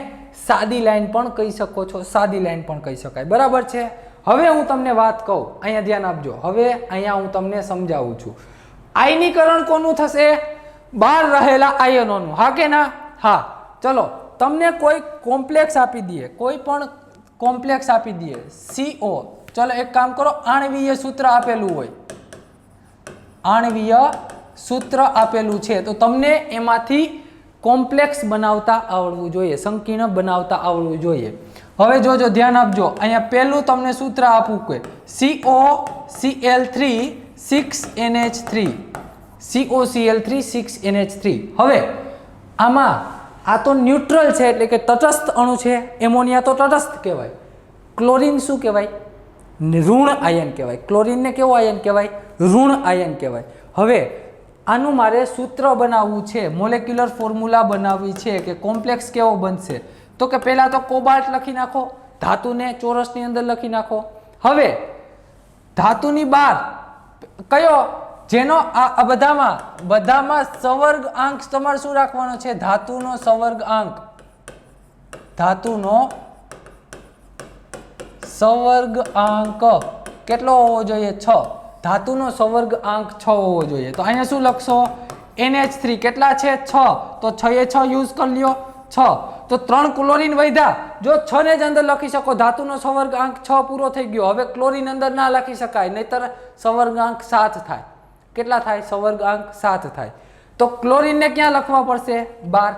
સાદી લાઇન પણ કહી શકો છો. સાદી લાઇન પણ કહી શકાય. બરાબર છે. હવે હું તમને વાત કહું, અહીંયા ધ્યાન આપજો. હવે અહીંયા હું તમને સમજાવું છું. આયનીકરણ કોનું થશે? બહાર રહેલા આયનોનું. હા કે ના? હા. ચલો, તમને કોઈ કોમ્પ્લેક્સ આપી દઈએ, કોઈ પણ કોમ્પ્લેક્સ આપી દઈએ, CO. ચલો એક કામ કરો, આણ્વીય સૂત્ર આપેલું હોય, આણ્વીય સૂત્ર આપેલું છે, તો તમને એમાંથી કોમ્પ્લેક્સ બનાવતા આવડવું જોઈએ, સંકીર્ણ બનાવતા આવડવું જોઈએ. હવે જોજો, ધ્યાન આપજો. અહીંયા પહેલું તમને સૂત્ર આપવું કે COCl3 6NH3, COCl3 6NH3. હવે આમાં આ તો ન્યુટ્રલ છે એટલે કે તટસ્થ અણુ છે. એમોનિયા તો તટસ્થ કહેવાય. ક્લોરીન શું કહેવાય? ઋણ આયન કહેવાય. ક્લોરીનને કેવો આયન કહેવાય? ઋણ આયન કહેવાય. હવે આનું મારે સૂત્ર બનાવવું છે, મોલેક્યુલર ફોર્મ્યુલા બનાવવી છે કે કોમ્પ્લેક્સ કેવો બનશે. તો કે પહેલાં તો કોબાલ્ટ લખી નાખો, ધાતુને ચોરસની અંદર લખી નાખો. હવે ધાતુની બહાર કયો? જેનો આ બધામાં સંવર્ગ આંક તમારે શું રાખવાનો છે? ધાતુનો સંવર્ગ આંક. ધાતુનો સંવર્ગ આંક કેટલો હોવો જોઈએ? 6. ધાતુનો સંવર્ગ આંક 6 હોવો જોઈએ. તો અહીંયા શું લખશો? NH3 કેટલા છે? 6. તો 6 એ 6 યુઝ કરી લ્યો. 6. તો 3 ક્લોરીન વધ્યા. જો 6 ને જ અંદર લખી શકો, ધાતુનો સંવર્ગ આંક 6 પૂરો થઈ ગયો. હવે ક્લોરીન અંદર ના લખી શકાય, નહીતર સંવર્ગ આંક 7 થાય. કેટલા થાય? સવર્ગાંક 7 થાય. તો ક્લોરીનને ક્યાં લખવા પડશે? 12.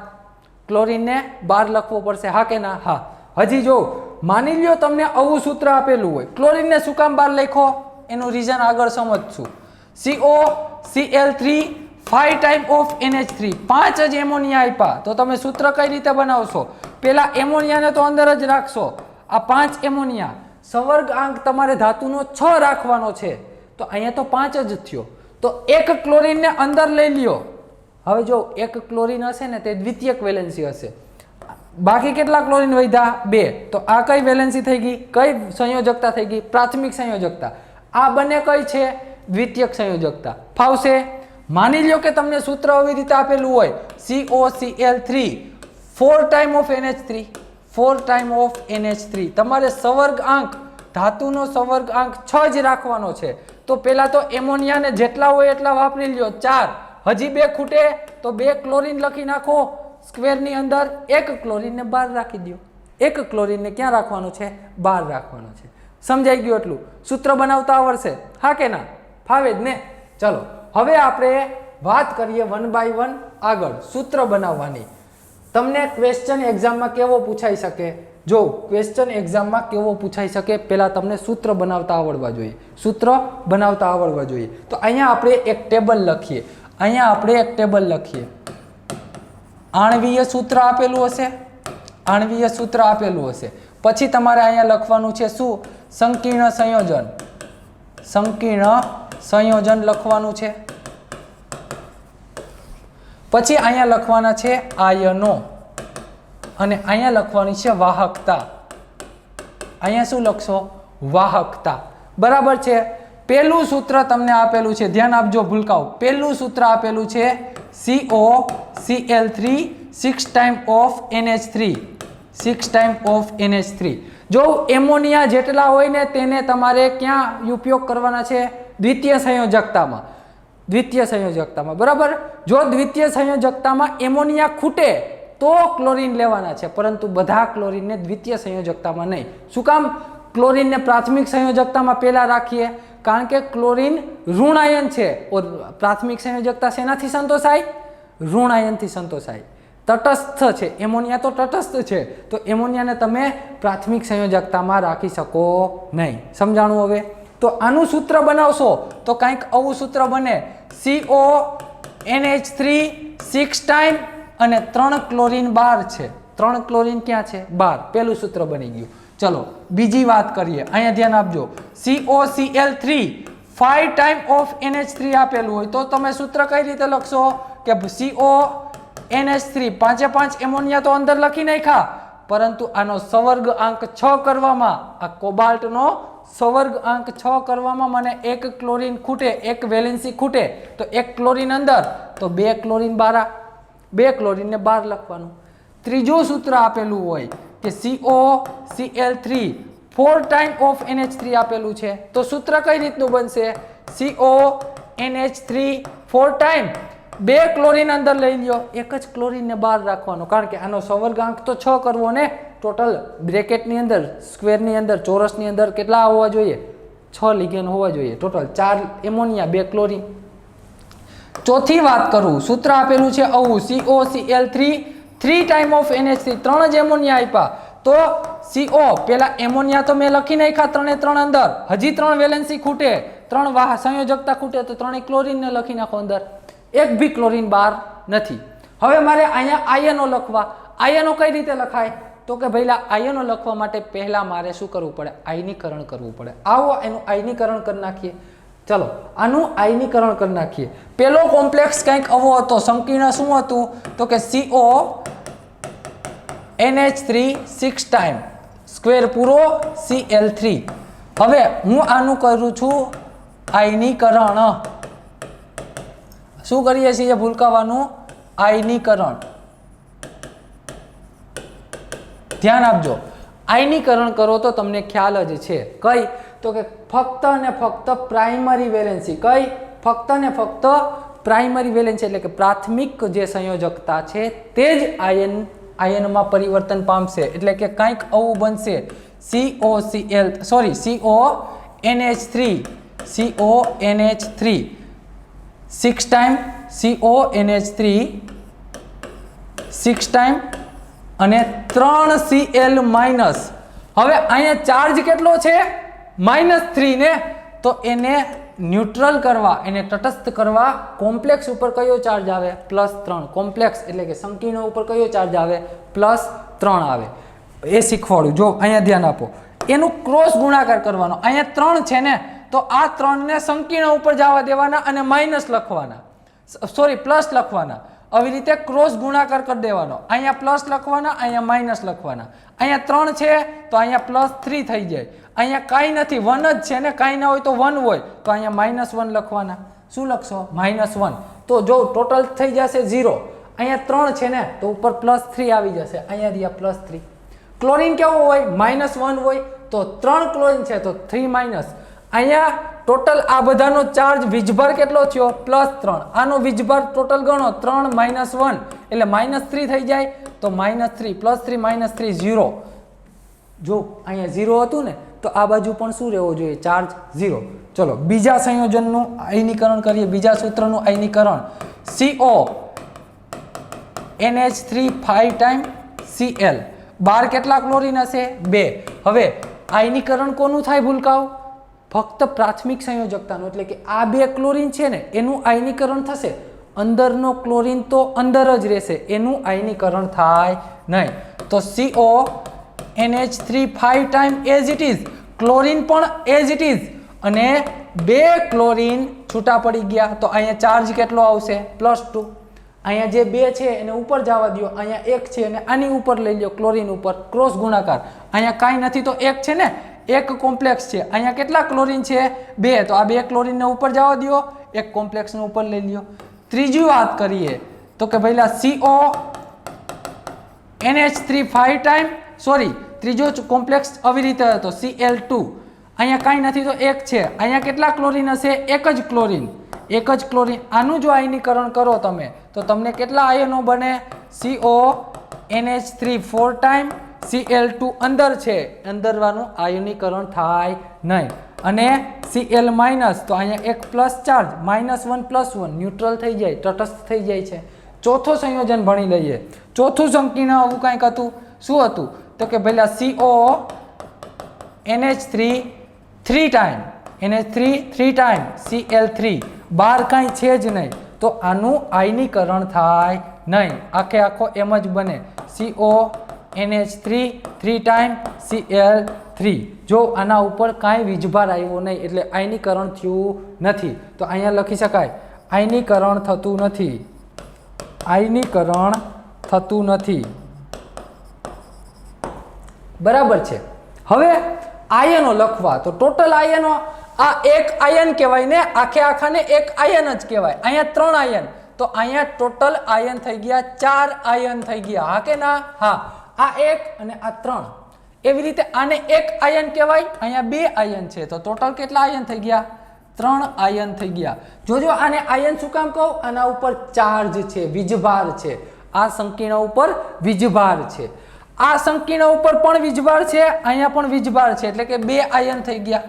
ક્લોરીનને 12 લખવો પડશે, હા કે ના? હા. હજી જો માની લ્યો તમને આવું સૂત્ર આપેલું હોય, ક્લોરીનને શું કામ 12 લખો? એનું રીઝન આગળ સમજશું. COCl3 5 ટાઈમ ઓફ NH3, 5 જ એમોનિયા આપ્યા, તો તમે સૂત્ર કઈ રીતે બનાવશો? પેલા એમોનિયાને તો અંદર જ રાખશો. આ 5 એમોનિયા, સવર્ગાંક તમારે ધાતુનો 6 રાખવાનો છે, તો અહીંયા તો 5 જ થયો. તો એક ક્લોરીનને અંદર લઈ લ્યો. હવે જો એક ક્લોરીન હશે ને તે દ્વિતીયક વેલેન્સી હશે, બાકી કેટલા ક્લોરીન વધ્યા? 2. તો આ કઈ વેલેન્સી થઈ ગઈ? કઈ સંયોજકતા થઈ ગઈ? પ્રાથમિક સંયોજકતા. આ બંને કઈ છે? દ્વિતીયક સંયોજકતા. ફાવશે? માની લ્યો કે તમને સૂત્ર આવી રીતે આપેલું હોય, COCl3 4 time of NH3, 4 time of NH3. તમારે સવર્ગાંક, ધાતુનો સવર્ગાંક 6 જ રાખવાનો છે. તો પેલા તો એમોનિયાને જેટલા હોય એટલા વાપરી લ્યો, 4. હજી 2 ખૂટે તો 2 ક્લોરીન લખી નાખો સ્ક્વેરની અંદર, એક ક્લોરીનને 12 રાખી દો. એક ક્લોરીનને ક્યાં રાખવાનું છે? 12 રાખવાનું છે. સમજાઈ ગયું એટલું? સૂત્ર બનાવતા આવડશે, હા કે ના? ફાવે જ ને? ચલો હવે આપણે વાત કરીએ 1 by 1 આગળ સૂત્ર બનાવવાની. તમને ક્વેશ્ચન એક્ઝામમાં કેવો પૂછાઈ શકે? જો ક્વેશ્ચન એક્ઝામમાં કેવો પૂછાઈ શકે, પહેલા તમને સૂત્ર બનાવતા આવડવા જોઈએ. સૂત્ર બનાવતા આવડવા જોઈએ. તો અહીંયા આપણે એક ટેબલ લખીએ. આણ્વીય સૂત્ર આપેલું હશે, આણ્વીય સૂત્ર આપેલું હશે. પછી તમારે અહીંયા લખવાનું છે શું? સંકીર્ણ સંયોજન. સંકીર્ણ સંયોજન લખવાનું છે. પછી અહીંયા લખવાના છે આયનો, અને અહીંયા લખવાની છે વાહકતા. અહીંયા શું લખશો? વાહકતા. બરાબર છે. પહેલું સૂત્ર તમને આપેલું છે, ધ્યાન આપજો ભૂલકાઓ. પહેલું સૂત્ર આપેલું છે COCl3 6 time of NH3, 6 time of NH3. જો એમોનિયા જેટલા હોય ને તેને તમારે ક્યાં ઉપયોગ કરવાના છે? દ્વિતીય સંયોજકતામાં. દ્વિતીય સંયોજકતામાં, બરાબર. જો દ્વિતીય સંયોજકતામાં એમોનિયા ખૂટે તો ક્લોરીન લેવાના છે, પરંતુ બધા ક્લોરીનને દ્વિતીય સંયોજકતામાં નહીં. શું કામ? ક્લોરીનને પ્રાથમિક સંયોજકતામાં પહેલા રાખીએ, કારણ કે ક્લોરીન ઋણ આયન છે. ઓર પ્રાથમિક સંયોજકતા શેનાથી સંતોષાય? ઋણ આયનથી સંતોષાય. તટસ્થ છે, એમોનિયા તો તટસ્થ છે, તો એમોનિયાને તમે પ્રાથમિક સંયોજકતામાં રાખી શકો નહીં. સમજાણું હવે? તો આનું સૂત્ર બનાવશો તો કંઈક આવું સૂત્ર બને. CONH3 6 ટાઈમ અને 3 ક્લોરીન 12 છે. 3 ક્લોરીન ક્યાં છે? 12. પહેલું સૂત્ર બની ગયું. ચલો બીજી વાત કરીએ. અહીંયા ધ્યાન આપજો. COCl3 5 ટાઈમ ઓફ NH3 આપેલું હોય તો તમે સૂત્ર કઈ રીતે લખશો? કે CONH3 5 એમોનિયા તો અંદર લખી નાખ્યા, પરંતુ આનો સવર્ગાંક 6 કરવામાં, આ કોબાલ્ટનો સવર્ગાંક 6 કરવામાં મને એક ક્લોરીન ખૂટે, એક વેલેન્સી ખૂટે, તો એક ક્લોરીન અંદર, તો 2 ક્લોરીન 12, 2 ક્લોરીનને 12 લખવાનું. ત્રીજું સૂત્ર આપેલું હોય કે COCl3 4 ટાઈમ ઓફ NH3 આપેલું છે, તો સૂત્ર કઈ રીતનું બનશે? CONH3 4 ટાઈમ, 2 ક્લોરીન અંદર લઈ લ્યો, એક જ ક્લોરીનને 12 રાખવાનો, કારણ કે આનો સવર્ગાંક તો 6 કરવો ને. ટોટલ બ્રેકેટની અંદર, સ્ક્વેરની અંદર, ચોરસની અંદર કેટલા હોવા જોઈએ? 6 લિગેન્ડ હોવા જોઈએ. Total 4 ammonia, 2 chlorine. ચોથી વાત કરું, સૂત્ર આપેલું છે આવું, COCl3 3 ટાઈમ ઓફ NH3, 3 જ એમોનિયા આપ્યા, તો CO પેલા એમોનિયા તો મેં લખી નાખ્યા 3 અંદર, હજી 3 વેલેન્સી ખૂટે, 3 સંયોજકતા ખૂટે, તો 3 ક્લોરીનને લખી નાખો અંદર. એક બી ક્લોરીન 12 નથી. હવે મારે અહીંયા આયનો લખવા. આયનો કઈ રીતે લખાય? તો કે ભાઈલા આયનો લખવા માટે પહેલા મારે શું કરવું પડે? આયનીકરણ કરવું પડે. આવો એનું આયનીકરણ કરી નાખીએ. ચલો આનું આયનીકરણ કરી નાખીએ. પેલો કોમ્પ્લેક્સ કંઈક આવો હતો. સંકીર્ણ શું હતું? તો કે CONH3 6 ટાઈમ, સ્ક્વેર પૂરો Cl3. હવે હું આનું કરું છું આયનીકરણ. શું કરીએ છીએ ભૂલકાવાનું? આયનીકરણ. ધ્યાન આપજો, આયનીકરણ કરો તો તમને ખ્યાલ જ છે. કઈ? તો કે ફક્ત અને ફક્ત પ્રાઇમરી વેલેન્સી. કઈ? ફક્ત ને ફક્ત પ્રાઇમરી વેલેન્સી, એટલે કે પ્રાથમિક જે સંયોજકતા છે તે જ આયનમાં પરિવર્તન પામશે. એટલે કે કંઈક આવું બનશે. CONH3 6 ટાઈમ CONH3 6 ટાઈમ અને 3 Cl માઇનસ. હવે અહીંયા ચાર્જ કેટલો છે -3 ને, તો એને ન્યુટ્રલ કરવા, એને તટસ્થ કરવા કોમ્પ્લેક્સ ઉપર કયો ચાર્જ આવે +3. કોમ્પ્લેક્સ એટલે કે સંકીર્ણ ઉપર કયો ચાર્જ આવે +3 આવે. એ શીખવાડું. જો અહીંયા ધ્યાન આપો, એનું ક્રોસ ગુણાકાર કરવાનો. અહીંયા 3 છે ને, તો આ 3 ને સંકીર્ણ ઉપર જવા દેવાના અને માઇનસ લખવાના, સોરી પ્લસ લખવાના. આવી રીતે ક્રોસ ગુણાકાર કરી દેવાનો. અહીંયા પ્લસ લખવાના, અહીંયા માઇનસ લખવાના. અહીંયા 3 છે તો અહીંયા +3 થઈ જાય. અહીંયા કાંઈ નથી, 1 જ છે ને, કાંઈ ના હોય તો 1 હોય, તો અહીંયા -1 લખવાના. શું લખશો -1. તો જો ટોટલ થઈ જશે 0. અહીંયા 3 છે ને, તો ઉપર +3 આવી જશે. અહીંયા દિયા +3. ક્લોરીન કેવો હોય -1 હોય, તો 3 ક્લોરીન છે તો 3 માઇનસ. અહીંયા ટોટલ આ બધાનો ચાર્જ વીજભાર કેટલો થયો +3. આનો વીજભાર ટોટલ ગણો 3 - 1 એટલે -3 થઈ જાય. તો -3 +3 -3 0. જો અહીંયા 0 હતું ને, તો આ બાજુ પણ શું રહેવો જોઈએ ચાર્જ 0. ચલો બીજા સંયોજનનું આયનીકરણ કરીએ. બીજા સૂત્રનું આયનીકરણ CONH3 5 ટાઈમ Cl. 12 કેટલા ક્લોરીન હશે 2. હવે આયનીકરણ કોનું થાય ભૂલકાઓ? ફક્ત પ્રાથમિક સંયોજકતાનું, એટલે કે આ 2 ક્લોરીન છે ને એનું આયનીકરણ થશે. અંદરનો ક્લોરીન તો અંદર જ રહેશે, એનું આયનીકરણ થાય નહીં. તો CONH3 5 time as it is, chlorine પણ એઝ ઇટ ઇઝ, અને 2 ક્લોરીન છૂટા પડી ગયા. તો અહીંયા ચાર્જ કેટલો આવશે +2. અહીંયા જે 2 છે એને ઉપર જવા દો, અહીંયા 1 છે અને આની ઉપર લઈ લો, ક્લોરીન ઉપર ક્રોસ ગુણાકાર. અહીંયા કાંઈ નથી તો 1 છે ને, 1 કોમ્પ્લેક્સ છે. અહીંયા કેટલા ક્લોરીન છે 2, તો આ 2 ક્લોરીનને ઉપર જવા દો, 1 કોમ્પ્લેક્સને ઉપર લઈ લ્યો. ત્રીજી વાત કરીએ તો કે ભાઈલા CONH3 5 ટાઈમ, સોરી ત્રીજો કોમ્પ્લેક્સ આવી રીતે હતો Cl2. અહીંયા કાંઈ નથી તો 1 છે. અહીંયા કેટલા ક્લોરીન હશે 1 જ ક્લોરીન, 1 જ ક્લોરીન. આનું જો આયનીકરણ કરો તમે તો તમને કેટલા આયનો બને? CONH3 4 ટાઈમ Cl2 અંદર છે, અંદરવાનું આયનીકરણ થાય નહીં. અને Cl માઇનસ, તો અહીંયા 1 પ્લસ ચાર્જ, -1 + 1 ન્યુટ્રલ થઈ જાય, તટસ્થ થઈ જાય છે. ચોથો સંયોજન ભણી લઈએ. ચોથું સંકીર્ણ આવું કંઈક હતું. શું હતું? તો કે પહેલા CONH3 3 time, NH3 3 time Cl3. 12 કાંઈ છે જ નહીં, તો આનું આયનીકરણ થાય નહીં. આખે આખો એમ જ બને CONH3 3 ટાઈમ Cl3. જો આના ઉપર કાંઈ વીજભાર આવ્યો નહીં એટલે આયનીકરણ થયું નથી. તો અહીંયા લખી શકાય આયનીકરણ થતું નથી, આયનીકરણ થતું નથી. બરાબર છે. હવે આયનો લખવા, તો ટોટલ આયનો આ 1 આયન કહેવાય ને, આખે આખાને 1 આયન જ કહેવાય. અહીંયા 3 આયન, તો અહીંયા ટોટલ આયન થઈ ગયા 4 આયન થઈ ગયા. હા કે ના? હા. આ 1 અને આ 3. એવી રીતે આને 1 આયન કહેવાય, અહીંયા 2 આયન છે, તો ટોટલ કેટલા આયન થઈ ગયા? 3 આયન થઈ ગયા. જોજો આને આયન શું કામ કહું? આના ઉપર ચાર્જ છે, વીજભાર છે. આ સંકીર્ણ ઉપર વીજભાર છે, આ સંકીર્ણ ઉપર પણ વીજભાર છે, અહીંયા પણ વીજભાર છે, એટલે કે 2 આયન થઈ ગયા.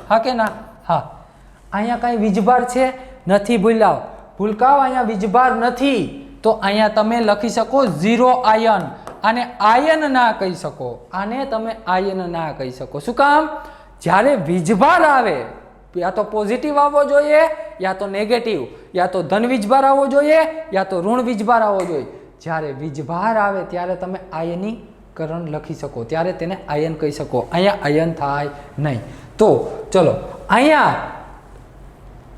હા કે ના? હા. અહીંયા કાંઈ વીજભાર છે નથી ભૂલકાઓ, અહીંયા વીજભાર નથી. તો અહીંયા તમે લખી શકો 0 આયન. આને આયન ના કહી શકો, આને તમે આયન ના કહી શકો. શું કામ? જ્યારે વીજભાર આવે, યા તો પોઝિટિવ આવવો જોઈએ, યા તો નેગેટિવ, યા તો ધન વીજભાર આવવો જોઈએ, યા તો ઋણ વીજભાર આવવો જોઈએ. જ્યારે વીજભાર આવે ત્યારે તમે આયનીકરણ લખી શકો, ત્યારે તેને આયન કહી શકો. અહીંયા આયન થાય નહીં. તો ચલો અહીંયા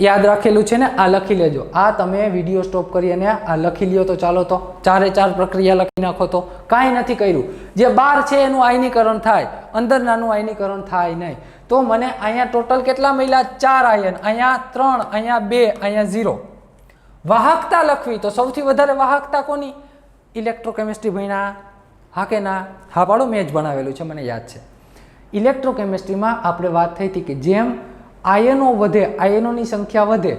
યાદ રાખેલું છે ને, આ લખી લેજો. આ તમે વિડીયો સ્ટોપ કરી અને આ લખી લ્યો. તો ચાલો, તો 4 પ્રક્રિયા લખી નાખો. તો કાંઈ નથી કર્યું. જે 12 છે એનું આયનીકરણ થાય, અંદરનાનું આયનીકરણ થાય નહીં. તો મને અહીંયા ટોટલ કેટલા મળ્યા? 4 આયન. અહીંયા 3, અહીંયા 2, અહીંયા 0. વાહકતા લખવી, તો સૌથી વધારે વાહકતા કોની? ઇલેક્ટ્રોકેમિસ્ટ્રી ભણ્યા? હા કે ના? હા પાડો, મેં જ ભણાવેલું છે, મને યાદ છે. ઇલેક્ટ્રોકેમિસ્ટ્રીમાં આપણે વાત થઈ હતી કે જેમ આયનો વધે, આયનોની સંખ્યા વધે,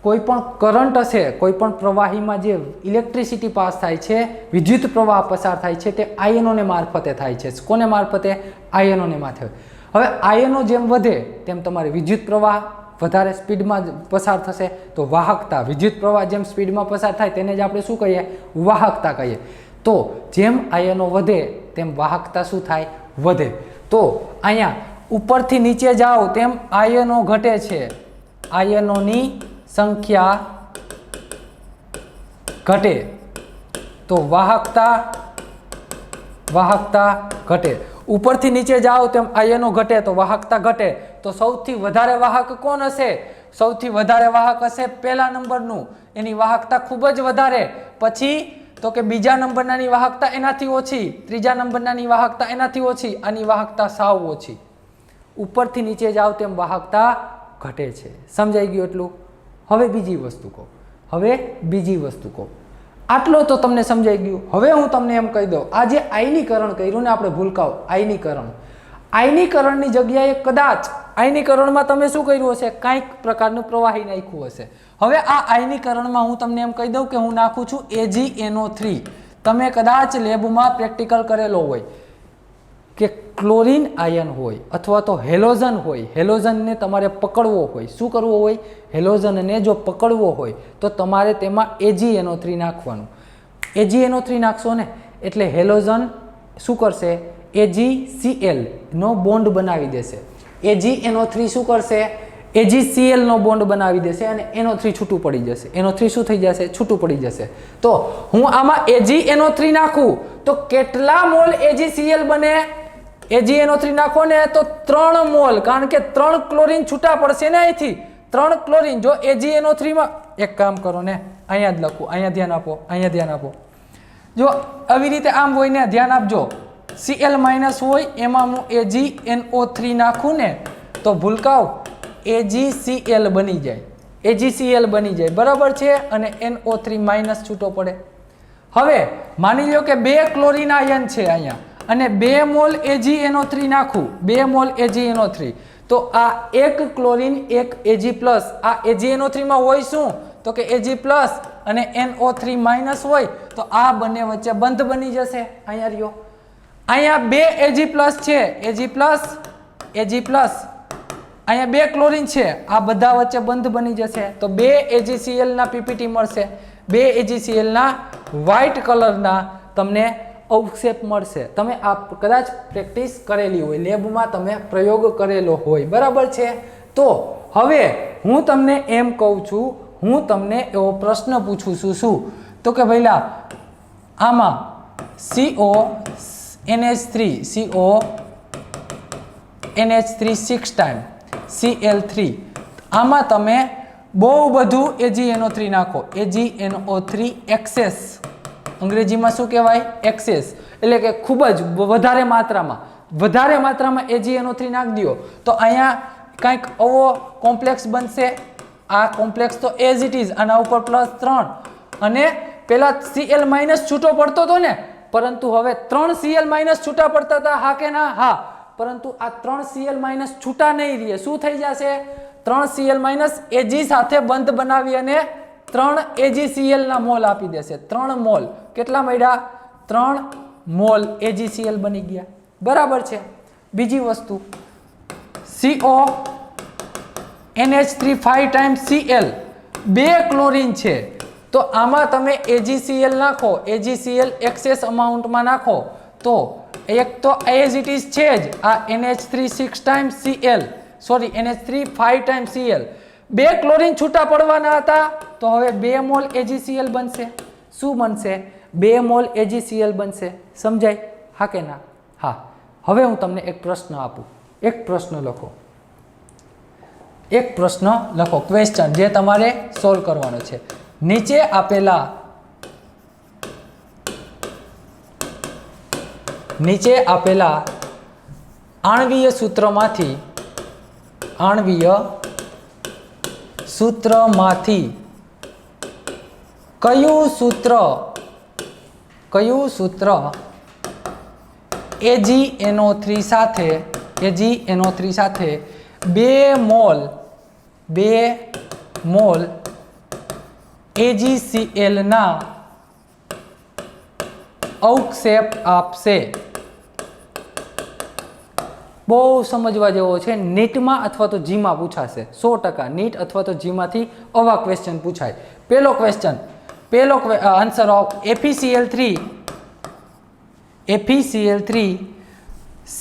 કોઈ પણ કરંટ હશે, કોઈ પણ પ્રવાહીમાં જે ઇલેક્ટ્રિસિટી પાસ થાય છે, વિદ્યુત પ્રવાહ પસાર થાય છે, તે આયનોને મારફતે થાય છે. કોને મારફતે? આયનોને મારફતે. હવે આયનો જેમ વધે તેમ તમારે વિદ્યુત પ્રવાહ વધારે સ્પીડમાં પસાર થશે તો વાહકતા, વિદ્યુત પ્રવાહ જેમ સ્પીડમાં પસાર થાય તેને જ આપણે શું કહીએ? વાહકતા કહીએ. તો જેમ આયનો વધે તેમ વાહકતા શું થાય? વધે. તો અહીંયા ઉપરથી નીચે જાઓ તેમ આયનો ઘટે છે, આયનોની સંખ્યા ઘટે તો વાહકતા ઘટે. ઉપરથી નીચે જાઓ તેમ આયનો ઘટે તો વાહકતા ઘટે. તો સૌથી વધારે વાહક કોણ હશે? સૌથી વધારે વાહક હશે પહેલા નંબરનું, એની વાહકતા ખૂબ જ વધારે. પછી તો કે બીજા નંબરનાની વાહકતા એનાથી ઓછી, ત્રીજા નંબરનાની વાહકતા એનાથી ઓછી, આની વાહકતા સાવ ઓછી. ઉપરથી નીચે જાઓ તેમ વાહકતા ઘટે છે. સમજાઈ ગયું એટલું? હવે બીજી વસ્તુ કહો. આટલો તો તમને સમજાઈ ગયું. હવે હું તમને એમ કહી દઉં, આ જે આયનીકરણ કર્યું ને આપણે ભૂલકાઓ, આયનીકરણની જગ્યાએ કદાચ આયનીકરણમાં તમે શું કર્યું હશે? કાંઈક પ્રકારનું પ્રવાહી નાખ્યું હશે. હવે આ આયનીકરણમાં હું તમને એમ કહી દઉં કે હું નાખું છું AgNO3. તમે કદાચ લેબમાં પ્રેક્ટિકલ કરેલો હોય કે ક્લોરીન આયન હોય અથવા તો હેલોજન હોય, હેલોજનને તમારે પકડવો હોય. શું કરવો હોય? હેલોજનને જો પકડવો હોય તો તમારે તેમાં AgNO3 નાખવાનું. AgNO3 નાખશો ને એટલે હેલોજન શું કરશે? AgCl નો બોન્ડ બનાવી દેશે. AgNO3 શું કરશે? AgCl નો બોન્ડ બનાવી દેશે અને NO3 છૂટું પડી જશે. NO3 શું થઈ જશે? છૂટું પડી જશે. તો હું આમાં AgNO3 નાખું તો કેટલા મોલ AgCl બને? AgNO3 નાખો ને તો 3 મોલ, કારણ કે 3 ક્લોરીન છૂટા પડશે ને અહીંથી. 3 ક્લોરીન જો AgNO3 માં, એક કામ કરો ને, અહીંયા જ લખું, અહીંયા ધ્યાન આપો. જો આવી રીતે આમ હોય ને, ધ્યાન આપજો, Cl- હોય એમાં હું AgNO3 નાખું ને તો ભૂલકાઓ AgCl બની જાય, બરાબર છે, અને NO3- છૂટો પડે. હવે માની લો કે 2 ક્લોરીન આયન છે અહીંયા અને 2 મોલ AgNO3 નાખું, 2 મોલ AgNO3, તો આ 1 ક્લોરીન 1 Ag+, આ AgNO3 માં હોય શું? તો કે Ag+ અને NO3- હોય તો આ બંને વચ્ચે બંધ બની જશે. અહીંયા રહ્યો, અહીંયા 2 Ag+ છે, Ag+, અહીંયા 2 ક્લોરીન છે, આ બધા વચ્ચે બંધ બની જશે તો 2 AgCl ના PPT મળશે. 2 AgCl ના વ્હાઇટ કલરના તમને અવક્ષેપ મળશે. તમે આ કદાચ પ્રેક્ટિસ કરેલી હોય, લેબમાં તમે પ્રયોગ કરેલો હોય, બરાબર છે. તો હવે હું તમને એમ કહું છું, હું તમને એવો પ્રશ્ન પૂછું છું, શું? તો કે ભાઈલા આમાં NH3 6 ટાઈમ, Cl3, આમાં તમે બહુ બધું AgNO3 નાખો. AgNO3 એક્સેસ, અંગ્રેજીમાં શું કહેવાય? એક્સેસ, એટલે કે ખૂબ જ વધારે માત્રામાં AgNO3 નાખી દો તો અહીંયા કંઈક આવો કોમ્પ્લેક્સ બનશે. આ કોમ્પ્લેક્સ તો એઝ ઇટ ઇઝ, આના ઉપર +3, અને પેલા Cl- છૂટો પડતો હતો ને, પરંતુ હવે 3 Cl- છૂટા પડતા હતા, હા કે ના? હા. પરંતુ આ 3 Cl- છૂટા નહીં રહે. શું થઈ જશે? 3 Cl- Ag સાથે બંધ બનાવી અને 3 AgCl ના મોલ આપી દેશે. 3 મોલ કેટલા મળ્યા? 3 મોલ AgCl બની ગયા, બરાબર છે. બીજી વસ્તુ, NH3 5 ટાઈમ્સ Cl, 2 ક્લોરીન છે તો આમાં તમે AgCl નાખો, AgCl એક્સેસ અમાઉન્ટમાં નાખો તો એક તો એઝ ઇટ ઇઝ છે જ આ NH3 6 times Cl, NH3 5 times Cl, 2 chlorine છૂટા પડવાના હતા તો હવે 2 મોલ AgCl બનશે. શું બનશે? 2 મોલ AgCl બનશે. સમજાય? હા કે ના? હા. હવે હું તમને એક પ્રશ્ન આપું, એક પ્રશ્ન લખો, ક્વેશ્ચન જે તમારે સોલ્વ કરવાનો છે. નીચે આપેલા આણ્વીય સૂત્રમાંથી કયું સૂત્ર AgNO3 સાથે 2 મોલ AgCl ના અવક્ષેપ આપશે? બહુ સમજવા જેવો છે. નીટમાં અથવા તો જીમાં પૂછાશે 100%. નીટ અથવા તો જીમાંથી આવા ક્વેશ્ચન પૂછાય. પહેલો question, answer of FeCl3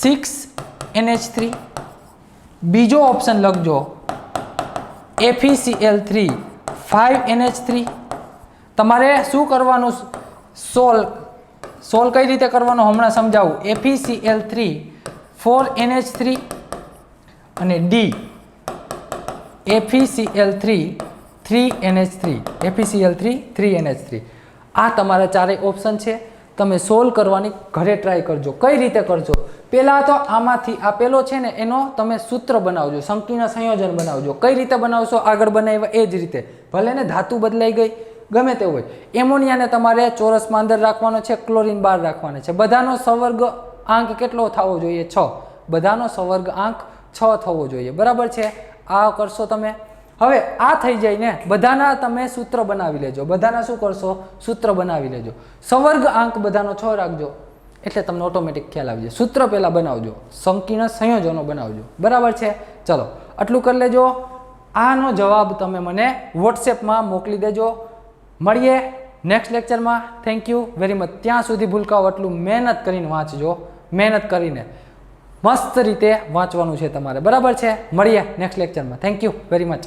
6NH3. બીજો ઓપ્શન લખજો FeCl3 5NH3. તમારે શું કરવાનું, સોલ્વ કઈ રીતે કરવાનો હમણાં સમજાવું. FeCl3 4NH3 અને D FeCl3 3NH3. FeCl3 3NH3. આ તમારા ચારેય ઓપ્શન છે. તમે સોલ્વ કરવાની ઘરે ટ્રાય કરજો. કઈ રીતે કરજો? પહેલાં તો આમાંથી આ પેલો છે ને એનો તમે સૂત્ર બનાવજો, સંકીર્ણ સંયોજન બનાવજો. કઈ રીતે બનાવશો? આગળ બનાવ્યા એ જ રીતે. ભલે ને ધાતુ બદલાઈ ગઈ, ગમે તે હોય. એમોનિયાને તમારે ચોરસમાં અંદર રાખવાનો છે, ક્લોરીન બહાર રાખવાનો છે. બધાનો સવર્ગ આંક કેટલો થવો જોઈએ? 6. બધાનો સવર્ગ આંક 6 થવો જોઈએ. બરાબર છે? આ કરશો તમે. હવે આ થઈ જાય ને, બધાના તમે સૂત્ર બનાવી લેજો. બધાના શું કરશો? સૂત્ર બનાવી લેજો. સવર્ગ આંક બધાનો 6 રાખજો, એટલે તમને ઓટોમેટિક ખ્યાલ આવી જાય. સૂત્ર પહેલાં બનાવજો, સંકીર્ણ સંયોજનો બનાવજો. બરાબર છે? ચલો આટલું કરી લેજો. આનો જવાબ તમે મને વોટ્સએપમાં મોકલી દેજો. મળીએ નેક્સ્ટ લેક્ચરમાં. Thank you very much. ત્યાં સુધી ભૂલકાઓ એટલું મહેનત કરીને વાંચજો. મહેનત કરીને મસ્ત રીતે વાંચવાનું છે તમારે. બરાબર છે? મળીએ નેક્સ્ટ લેક્ચરમાં. Thank you very much.